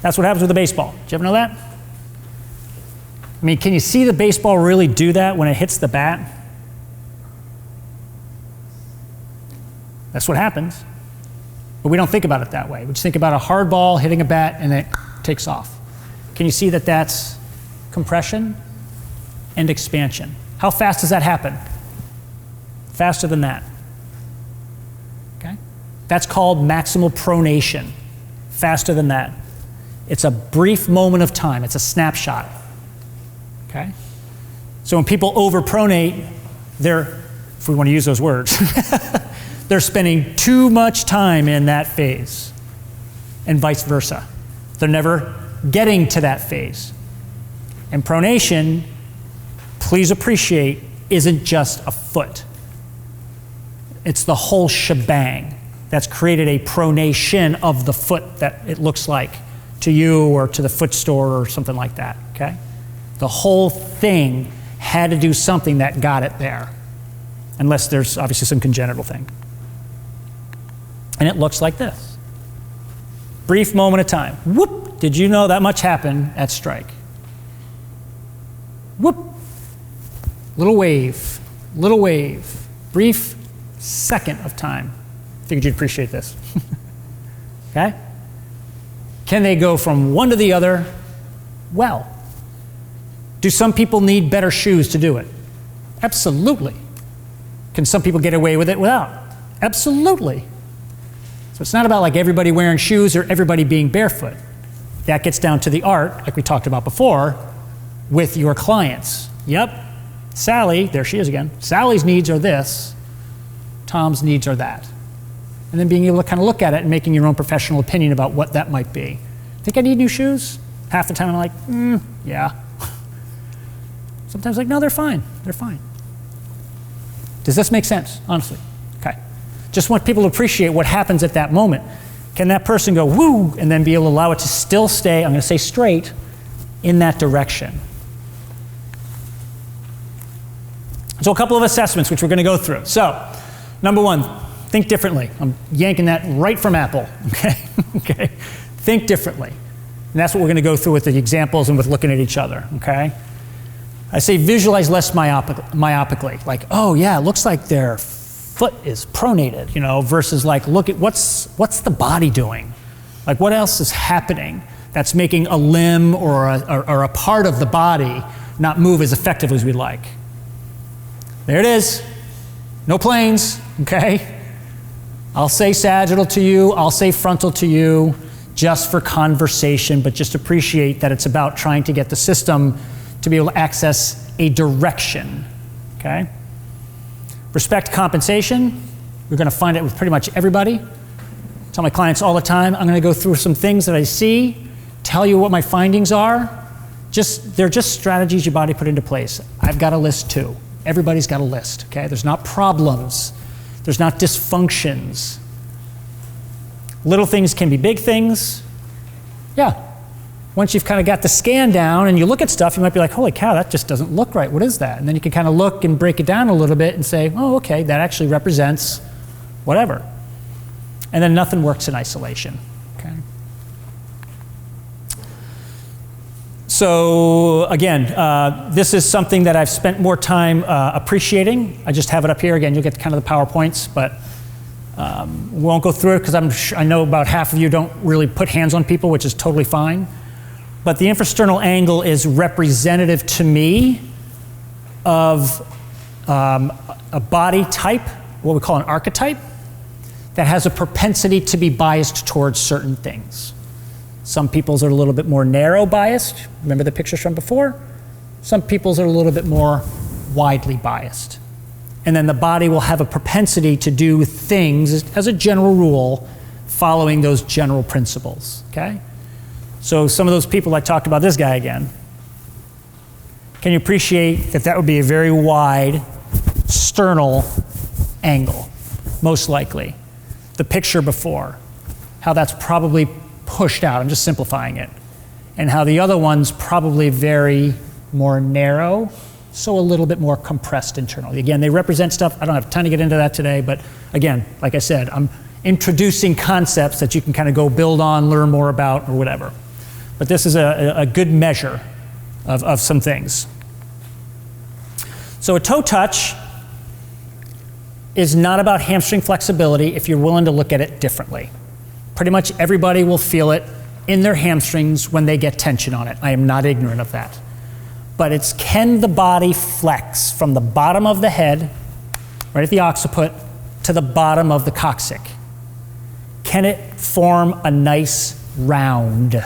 [SPEAKER 1] That's what happens with a baseball. Did you ever know that? I mean, can you see the baseball really do that when it hits the bat? That's what happens. But we don't think about it that way. We just think about a hard ball hitting a bat and it takes off. Can you see that that's compression and expansion? How fast does that happen? Faster than that. Okay? That's called maximal pronation. Faster than that. It's a brief moment of time. It's a snapshot. Okay? So when people overpronate, they're, if we want to use those words, they're spending too much time in that phase, and vice versa. They're never getting to that phase. And pronation, please appreciate, isn't just a foot. It's the whole shebang that's created a pronation of the foot that it looks like to you or to the foot store or something like that, okay? The whole thing had to do something that got it there, unless there's obviously some congenital thing. And it looks like this. Brief moment of time. Whoop! Did you know that much happened at strike? Whoop! Little wave, brief second of time. Figured you'd appreciate this. Okay? Can they go from one to the other? Well, do some people need better shoes to do it? Absolutely. Can some people get away with it without? Absolutely. So it's not about like everybody wearing shoes or everybody being barefoot. That gets down to the art, like we talked about before, with your clients. Yep, Sally, there she is again. Sally's needs are this, Tom's needs are that. And then being able to kind of look at it and making your own professional opinion about what that might be. Think I need new shoes? Half the time I'm like, yeah. Sometimes like, no, they're fine. Does this make sense, honestly? Okay. Just want people to appreciate what happens at that moment. Can that person go, woo, and then be able to allow it to still stay, I'm going to say straight, in that direction? So a couple of assessments which we're going to go through. So, number one, think differently. I'm yanking that right from Apple, okay? Okay. Think differently. And that's what we're going to go through with the examples and with looking at each other, okay? I say visualize less myopically. Like, oh yeah, it looks like their foot is pronated, you know, versus like, look at what's the body doing? Like what else is happening that's making a limb or a part of the body not move as effectively as we'd like? There it is. No planes, okay? I'll say sagittal to you, I'll say frontal to you, just for conversation, but just appreciate that it's about trying to get the system to be able to access a direction, okay? Respect compensation, we're gonna find it with pretty much everybody. I tell my clients all the time, I'm gonna go through some things that I see, tell you what my findings are. They're just strategies your body put into place. I've got a list too. Everybody's got a list, okay? There's not problems. There's not dysfunctions. Little things can be big things. Yeah. Once you've kind of got the scan down and you look at stuff, you might be like, holy cow, that just doesn't look right. What is that? And then you can kind of look and break it down a little bit and say, oh, okay, that actually represents whatever. And then nothing works in isolation, okay? So again, this is something that I've spent more time appreciating. I just have it up here. Again, you'll get kind of the PowerPoints, but we won't go through it because I know about half of you don't really put hands on people, which is totally fine. But the infrasternal angle is representative to me of a body type, what we call an archetype, that has a propensity to be biased towards certain things. Some people's are a little bit more narrow biased. Remember the pictures from before? Some people's are a little bit more widely biased. And then the body will have a propensity to do things, as a general rule, following those general principles, okay? So some of those people, I talked about this guy again. Can you appreciate that would be a very wide sternal angle, most likely? The picture before, how that's probably pushed out, I'm just simplifying it. And how the other one's probably very more narrow, so a little bit more compressed internally. Again, they represent stuff, I don't have time to get into that today, but again, like I said, I'm introducing concepts that you can kind of go build on, learn more about, or whatever. But this is a good measure of some things. So a toe touch is not about hamstring flexibility if you're willing to look at it differently. Pretty much everybody will feel it in their hamstrings when they get tension on it. I am not ignorant of that. But it's, can the body flex from the bottom of the head, right at the occiput, to the bottom of the coccyx? Can it form a nice round?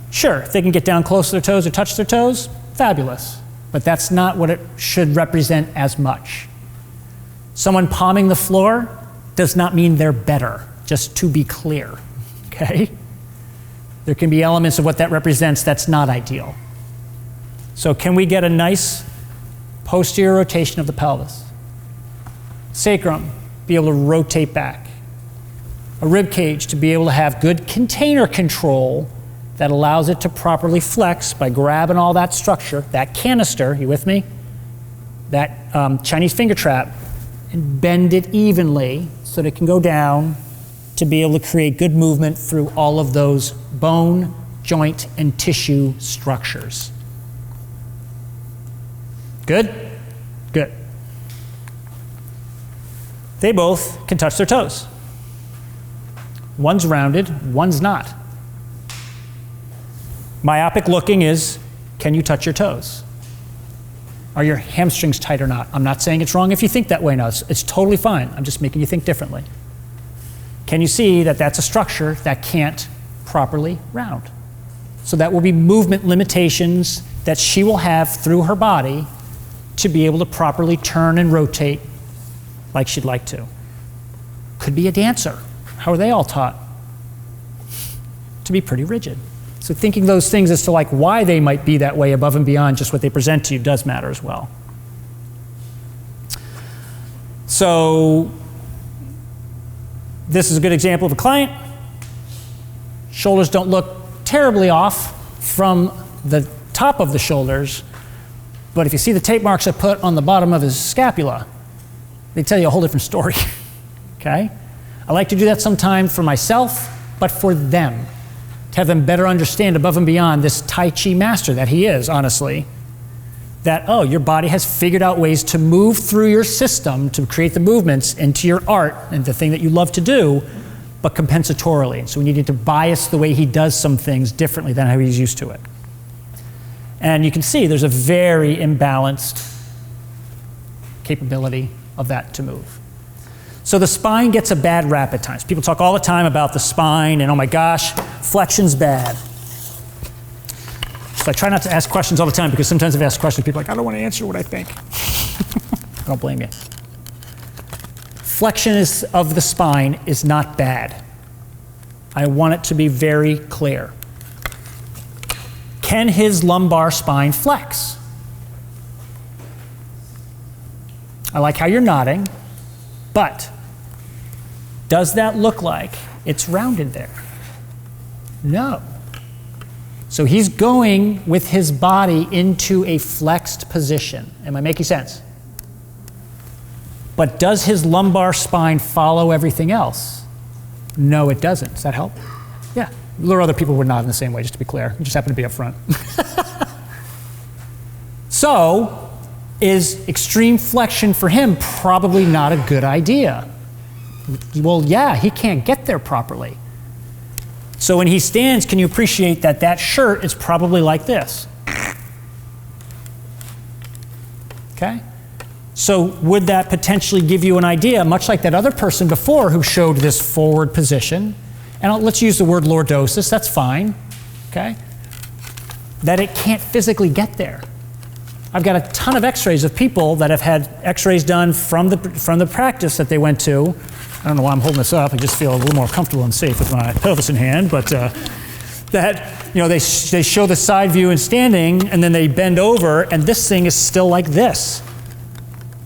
[SPEAKER 1] Sure, if they can get down close to their toes or touch their toes, fabulous. But that's not what it should represent as much. Someone palming the floor does not mean they're better, just to be clear, okay? There can be elements of what that represents that's not ideal. So can we get a nice posterior rotation of the pelvis? Sacrum, be able to rotate back. A rib cage to be able to have good container control that allows it to properly flex by grabbing all that structure, that canister, you with me? That Chinese finger trap, and bend it evenly so that it can go down to be able to create good movement through all of those bone, joint, and tissue structures. Good? Good. They both can touch their toes. One's rounded, one's not. Myopic looking is, can you touch your toes? Are your hamstrings tight or not? I'm not saying it's wrong if you think that way now. It's totally fine. I'm just making you think differently. Can you see that that's a structure that can't properly round? So that will be movement limitations that she will have through her body to be able to properly turn and rotate like she'd like to. Could be a dancer. How are they all taught? To be pretty rigid. So thinking those things as to like why they might be that way above and beyond just what they present to you does matter as well. So this is a good example of a client. Shoulders don't look terribly off from the top of the shoulders, but if you see the tape marks I put on the bottom of his scapula, they tell you a whole different story, okay? I like to do that sometime for myself, but for them, to have them better understand above and beyond this Tai Chi master that he is, honestly, that, oh, your body has figured out ways to move through your system to create the movements into your art and the thing that you love to do, but compensatorily. So we needed to bias the way he does some things differently than how he's used to it. And you can see there's a very imbalanced capability of that to move. So the spine gets a bad rap at times. People talk all the time about the spine and, oh my gosh, flexion's bad. So I try not to ask questions all the time because sometimes I've asked questions, people are like, I don't want to answer what I think. I don't blame you. Flexion of the spine is not bad. I want it to be very clear. Can his lumbar spine flex? I like how you're nodding, but does that look like it's rounded there? No. So he's going with his body into a flexed position. Am I making sense? But does his lumbar spine follow everything else? No, it doesn't. Does that help? Yeah. There are other people who are not in the same way, just to be clear. You just happen to be up front. So, is extreme flexion for him probably not a good idea? Well, yeah, he can't get there properly. So when he stands, can you appreciate that that shirt is probably like this? Okay? So would that potentially give you an idea, much like that other person before who showed this forward position, and let's use the word lordosis, that's fine, okay? That it can't physically get there. I've got a ton of x-rays of people that have had x-rays done from the practice that they went to. I don't know why I'm holding this up, I just feel a little more comfortable and safe with my pelvis in hand, but that, you know, they show the side view and standing, and then they bend over, and this thing is still like this.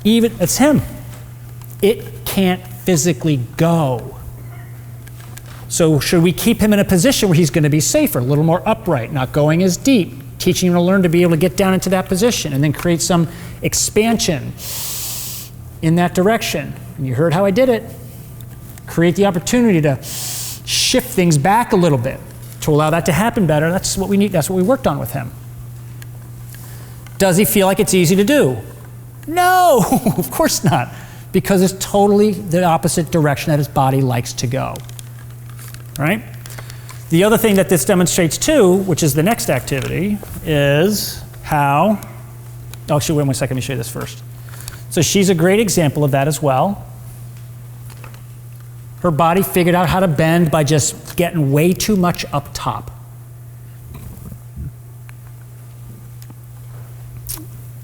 [SPEAKER 1] Even, it's him. It can't physically go. So should we keep him in a position where he's going to be safer, a little more upright, not going as deep, teaching him to learn to be able to get down into that position and then create some expansion in that direction? And you heard how I did it. Create the opportunity to shift things back a little bit to allow that to happen better. That's what we need. That's what we worked on with him. Does he feel like it's easy to do? No, of course not, because it's totally the opposite direction that his body likes to go. right? The other thing that this demonstrates too, which is the next activity, is how, oh, actually, wait 1 second, let me show you this first. So she's a great example of that as well. Her body figured out how to bend by just getting way too much up top.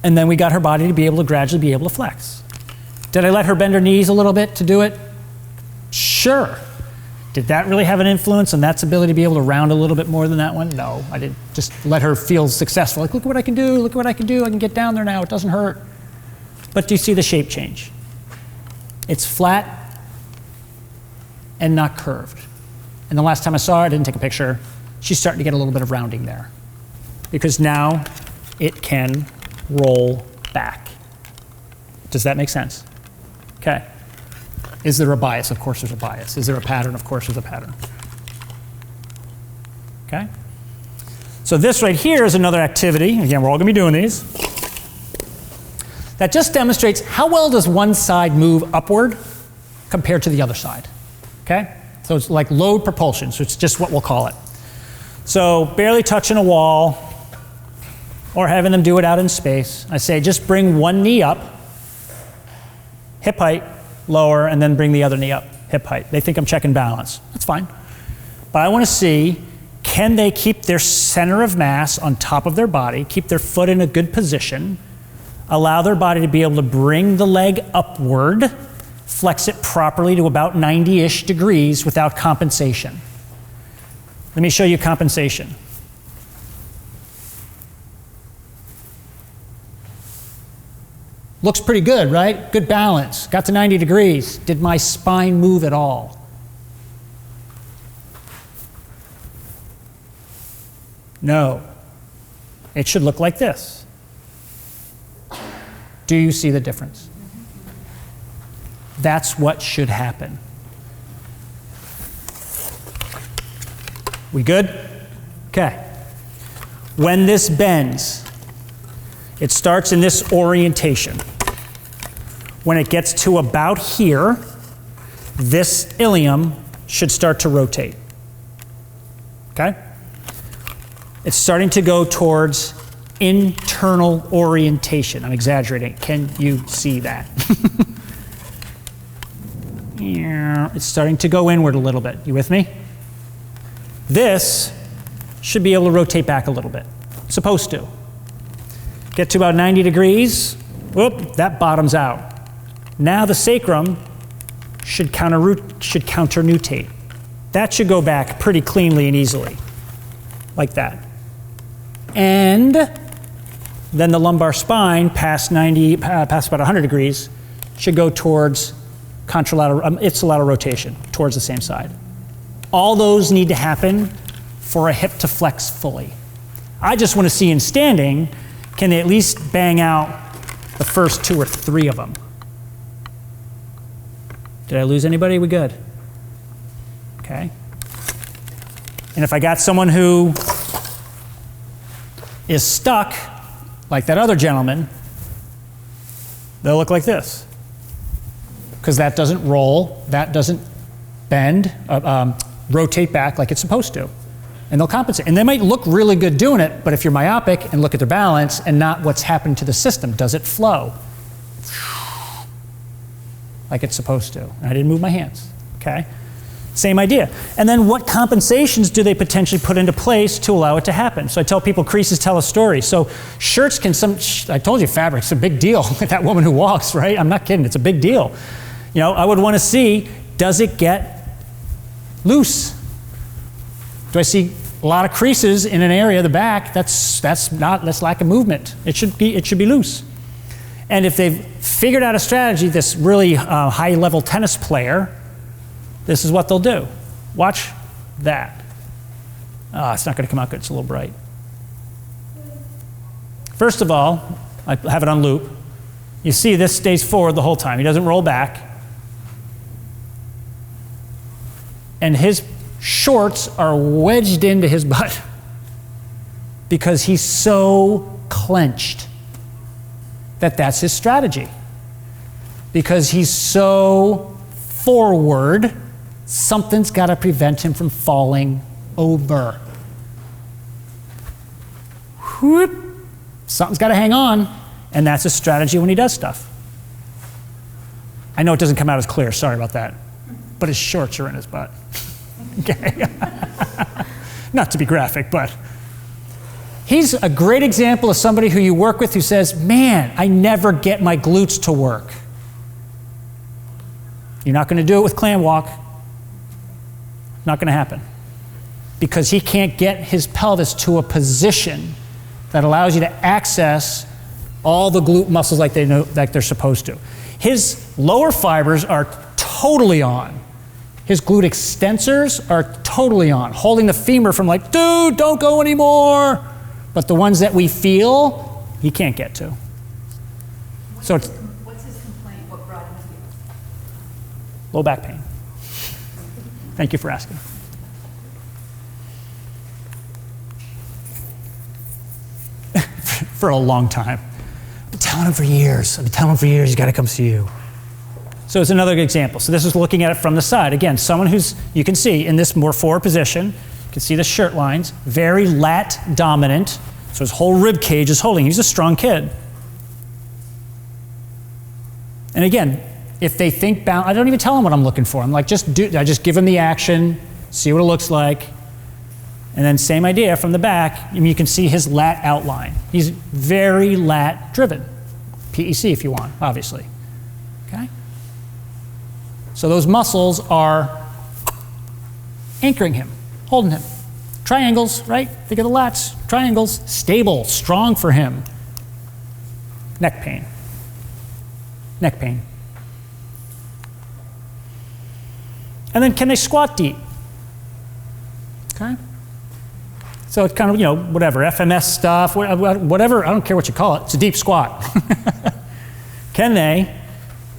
[SPEAKER 1] And then we got her body to be able to gradually be able to flex. Did I let her bend her knees a little bit to do it? Sure. Did that really have an influence on that's ability to be able to round a little bit more than that one? No, I didn't. Just let her feel successful. Like, look at what I can do, look at what I can do, I can get down there now, it doesn't hurt. But do you see the shape change? It's flat and not curved. And the last time I saw her, I didn't take a picture, she's starting to get a little bit of rounding there. Because now it can roll back. Does that make sense? Okay. Is there a bias? Of course there's a bias. Is there a pattern? Of course there's a pattern. Okay? So this right here is another activity. Again, we're all going to be doing these. That just demonstrates how well does one side move upward compared to the other side. Okay? So it's like load propulsion, so it's just what we'll call it. So barely touching a wall or having them do it out in space. I say just bring one knee up, hip height, lower, and then bring the other knee up, hip height. They think I'm checking balance. That's fine. But I want to see, can they keep their center of mass on top of their body, keep their foot in a good position, allow their body to be able to bring the leg upward, flex it properly to about 90-ish degrees without compensation. Let me show you compensation. Looks pretty good, right? Good balance. Got to 90 degrees. Did my spine move at all? No. It should look like this. Do you see the difference? That's what should happen. We good? Okay. When this bends, it starts in this orientation. When it gets to about here, this ilium should start to rotate. Okay? It's starting to go towards internal orientation. I'm exaggerating. Can you see that? It's starting to go inward a little bit. You with me? This should be able to rotate back a little bit. It's supposed to. Get to about 90 degrees, whoop, that bottoms out. Now the sacrum should counter-nutate. That should go back pretty cleanly and easily, like that. And then the lumbar spine, past about 100 degrees, should go towards ipsilateral rotation, towards the same side. All those need to happen for a hip to flex fully. I just want to see in standing, can they at least bang out the first 2 or 3 of them? Did I lose anybody? We good? Okay. And if I got someone who is stuck, like that other gentleman, they'll look like this. Because that doesn't roll, that doesn't bend, rotate back like it's supposed to. And they'll compensate. And they might look really good doing it, but if you're myopic and look at their balance and not what's happened to the system, does it flow? Like it's supposed to. And I didn't move my hands, okay? Same idea. And then what compensations do they potentially put into place to allow it to happen? So I tell people creases tell a story. So shirts can, I told you fabric's a big deal. That woman who walks, right? I'm not kidding, it's a big deal. You know, I would want to see, does it get loose? Do I see a lot of creases in an area of the back? That's lack of movement. It should be loose. And if they've figured out a strategy, this really high-level tennis player, this is what they'll do. Watch that. It's not going to come out good. It's a little bright. First of all, I have it on loop. You see this stays forward the whole time. He doesn't roll back. And his shorts are wedged into his butt because he's so clenched that that's his strategy. Because he's so forward Something's got to prevent him from falling over. Whoop. Something's got to hang on, and that's a strategy when he does stuff. I know it doesn't come out as clear, sorry about that, but his shorts are in his butt. Okay. Not to be graphic, but he's a great example of somebody who you work with who says, man, I never get my glutes to work. You're not going to do it with clam walk. Not going to happen. Because he can't get his pelvis to a position that allows you to access all the glute muscles like they're supposed to. His lower fibers are totally on. His glute extensors are totally on, holding the femur from like, dude, don't go anymore. But the ones that we feel, he can't get to.
[SPEAKER 2] What's his complaint? What brought him to you?
[SPEAKER 1] Low back pain. Thank you for asking. For a long time. I've been telling him for years. He's got to come see you. So it's another good example. So this is looking at it from the side. Again, someone who's, you can see in this more forward position, you can see the shirt lines, very lat dominant. So his whole rib cage is holding. He's a strong kid. And again, if they think bound, I don't even tell them what I'm looking for. I'm like, I just give them the action, see what it looks like. And then same idea from the back, you can see his lat outline. He's very lat driven. PEC if you want, obviously. Okay? So those muscles are anchoring him, holding him. Triangles, right? Think of the lats. Triangles, stable, strong for him. Neck pain. Neck pain. And then can they squat deep? Okay? So it's kind of, whatever, FMS stuff, whatever, I don't care what you call it. It's a deep squat. Can they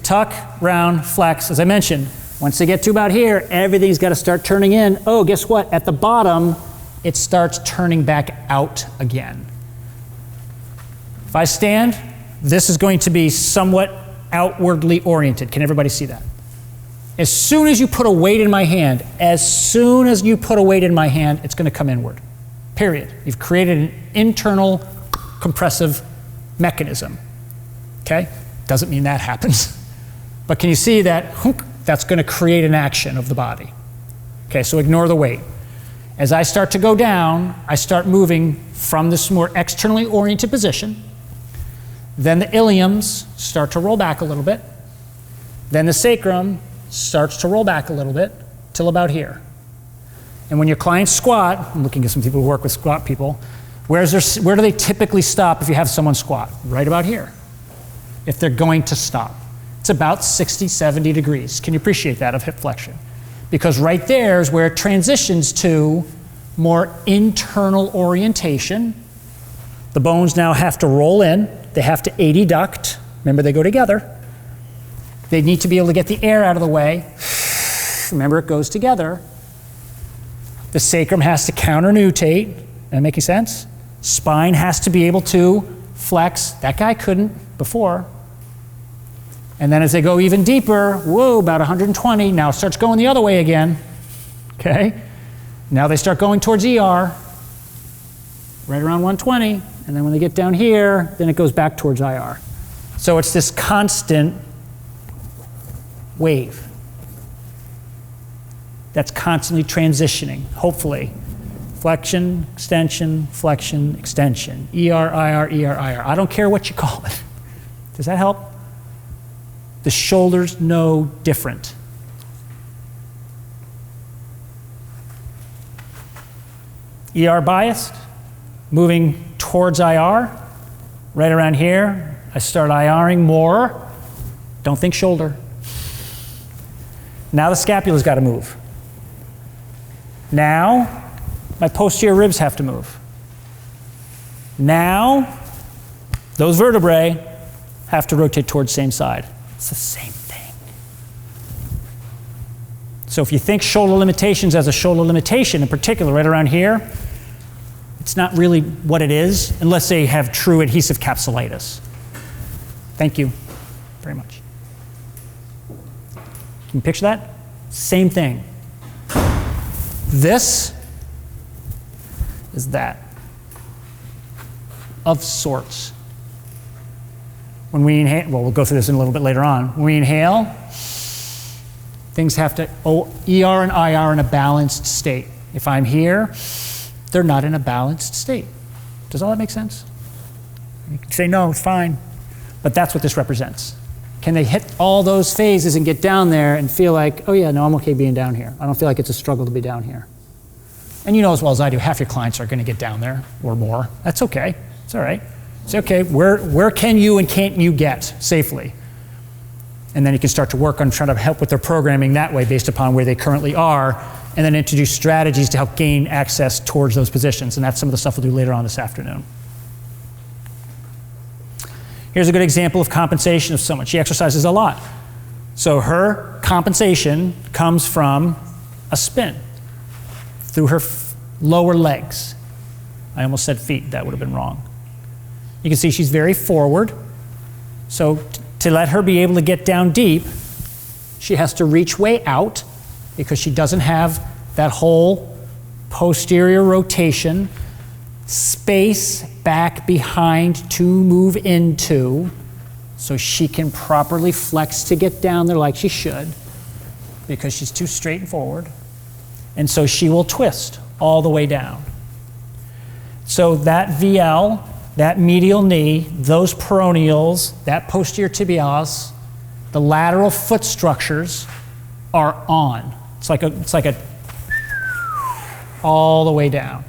[SPEAKER 1] tuck, round, flex? As I mentioned, once they get to about here, everything's got to start turning in. Oh, guess what? At the bottom, it starts turning back out again. If I stand, this is going to be somewhat outwardly oriented. Can everybody see that? As soon as you put a weight in my hand, it's going to come inward. Period. You've created an internal compressive mechanism. Okay? Doesn't mean that happens. But can you see that? That's going to create an action of the body. Okay, so ignore the weight. As I start to go down, I start moving from this more externally oriented position. Then the iliums start to roll back a little bit. Then the sacrum starts to roll back a little bit till about here. And when your clients squat, I'm looking at some people who work with squat people, where do they typically stop if you have someone squat? Right about here, if they're going to stop. It's about 60, 70 degrees. Can you appreciate that of hip flexion? Because right there is where it transitions to more internal orientation. The bones now have to roll in. They have to adduct. Remember, they go together. They need to be able to get the air out of the way. Remember, it goes together. The sacrum has to counter-nutate. Am I making sense? Spine has to be able to flex. That guy couldn't before. And then as they go even deeper, whoa, about 120, now it starts going the other way again. Okay? Now they start going towards ER, right around 120. And then when they get down here, then it goes back towards IR. So it's this constant wave that's constantly transitioning, hopefully. Flexion, extension, ER, IR, ER, IR. I don't care what you call it. Does that help? The shoulder's no different. ER biased, moving towards IR, right around here. I start IRing more. Don't think shoulder. Now the scapula's got to move. Now, my posterior ribs have to move. Now, those vertebrae have to rotate towards the same side. It's the same thing. So if you think shoulder limitations as a shoulder limitation, in particular right around here, it's not really what it is unless they have true adhesive capsulitis. Thank you very much. Can you picture that? Same thing. This is that, of sorts. When we inhale, well, we'll go through this in a little bit later on. When we inhale, things have to, ER and IR in a balanced state. If I'm here, they're not in a balanced state. Does all that make sense? You can say, no, it's fine. But that's what this represents. Can they hit all those phases and get down there and feel like, oh yeah, no, I'm okay being down here. I don't feel like it's a struggle to be down here. And you know as well as I do, half your clients are going to get down there or more. That's okay. It's all right. Say, okay, where can you and can't you get safely? And then you can start to work on trying to help with their programming that way based upon where they currently are, and then introduce strategies to help gain access towards those positions. And that's some of the stuff we'll do later on this afternoon. Here's a good example of compensation of someone. She exercises a lot. So her compensation comes from a spin through her lower legs. I almost said feet, that would have been wrong. You can see she's very forward. So to let her be able to get down deep, she has to reach way out because she doesn't have that whole posterior rotation, space back behind to move into, so she can properly flex to get down there like she should, because she's too straight and forward. And so she will twist all the way down. So that VL, that medial knee, those peroneals, that posterior tibialis, the lateral foot structures are on. It's like a all the way down.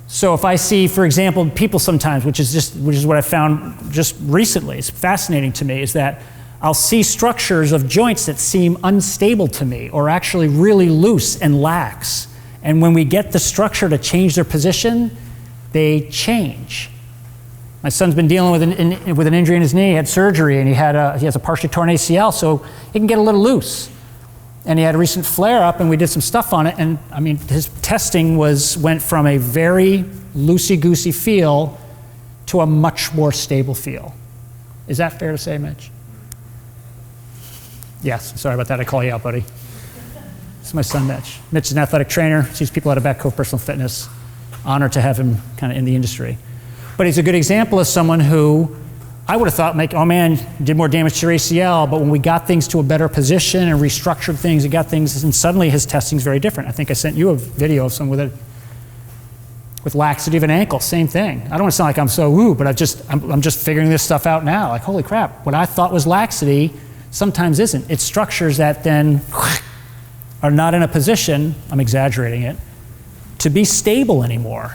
[SPEAKER 1] So if I see, for example, people sometimes, which is what I found just recently, it's fascinating to me, is that I'll see structures of joints that seem unstable to me or actually really loose and lax. And when we get the structure to change their position, they change. My son's been dealing with an injury in his knee. He had surgery, and he has a partially torn ACL, so he can get a little loose. And he had a recent flare-up, and we did some stuff on it. And I mean, his testing went from a very loosey-goosey feel to a much more stable feel. Is that fair to say, Mitch? Yes. Sorry about that. I call you out, buddy. This is my son, Mitch. Mitch is an athletic trainer. Sees people out of Back Cove Personal Fitness. Honored to have him kind of in the industry. But he's a good example of someone who I would have thought, oh man, did more damage to your ACL, but when we got things to a better position and restructured things and got things, and suddenly his testing's very different. I think I sent you a video of someone with laxity of an ankle, same thing. I don't want to sound like I'm so woo, but I'm just figuring this stuff out now. Like, holy crap, what I thought was laxity sometimes isn't. It's structures that then are not in a position, I'm exaggerating it, to be stable anymore.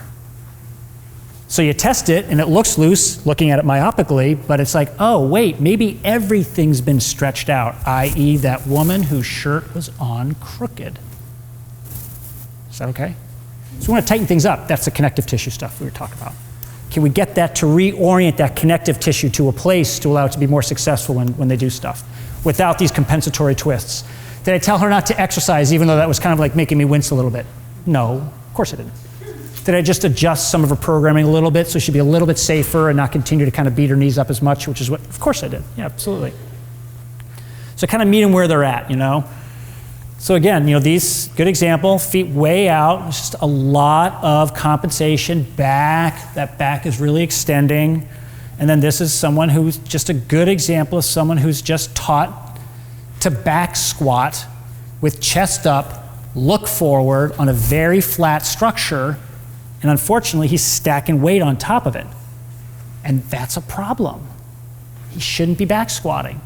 [SPEAKER 1] So you test it and it looks loose, looking at it myopically, but it's like, oh wait, maybe everything's been stretched out, i.e. that woman whose shirt was on crooked. Is that okay? So we want to tighten things up. That's the connective tissue stuff we were talking about. Can we get that to reorient that connective tissue to a place to allow it to be more successful when they do stuff without these compensatory twists? Did I tell her not to exercise even though that was kind of like making me wince a little bit? No, of course I didn't. Did I just adjust some of her programming a little bit so she'd be a little bit safer and not continue to kind of beat her knees up as much, which is what, of course I did. Yeah, absolutely. So kind of meet them where they're at, you know? So again, you know, these, good example, feet way out, just a lot of compensation, back, that back is really extending. And then this is someone who's just a good example of someone who's just taught to back squat with chest up, look forward on a very flat structure, and unfortunately he's stacking weight on top of it. And that's a problem. He shouldn't be back squatting.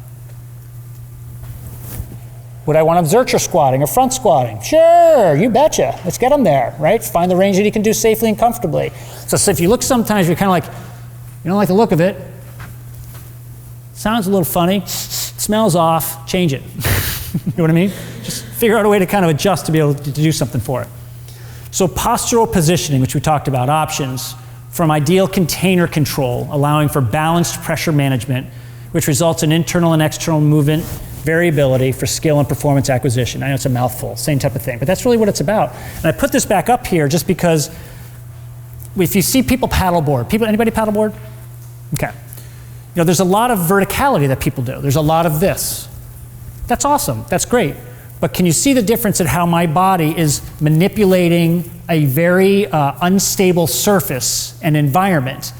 [SPEAKER 1] Would I want him Zercher squatting or front squatting? Sure, you betcha. Let's get him there, right? Find the range that he can do safely and comfortably. So if you look sometimes, you're kind of like, you don't like the look of it. Sounds a little funny. Smells off. Change it. You know what I mean? Just figure out a way to kind of adjust to be able to do something for it. So postural positioning, which we talked about, options from ideal container control, allowing for balanced pressure management, which results in internal and external movement variability for skill and performance acquisition. I know it's a mouthful, same type of thing, but that's really what it's about. And I put this back up here just because if you see people paddleboard, anybody paddleboard? Okay. You know, there's a lot of verticality that people do. There's a lot of this. That's awesome, that's great. But can you see the difference in how my body is manipulating a very unstable surface and environment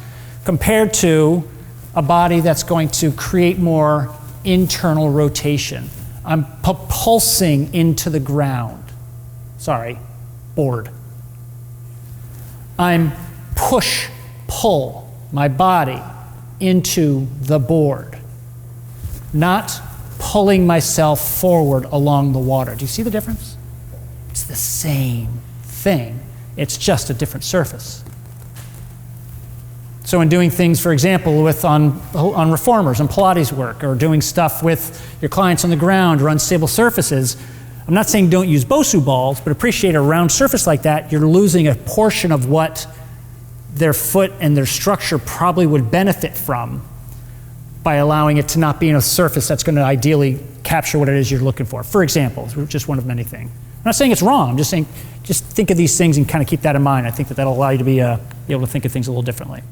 [SPEAKER 1] compared to a body that's going to create more internal rotation? I'm pulsing into the ground. Sorry, board. I'm push-pull my body into the board, not pulling myself forward along the water. Do you see the difference? It's the same thing. It's just a different surface. So in doing things, for example, on reformers and Pilates work, or doing stuff with your clients on the ground or unstable surfaces, I'm not saying don't use Bosu balls, but appreciate a round surface like that, you're losing a portion of what their foot and their structure probably would benefit from by allowing it to not be in a surface that's going to ideally capture what it is you're looking for. For example, it's just one of many things. I'm not saying it's wrong, I'm just saying just think of these things and kind of keep that in mind. I think that that'll allow you to be able to think of things a little differently.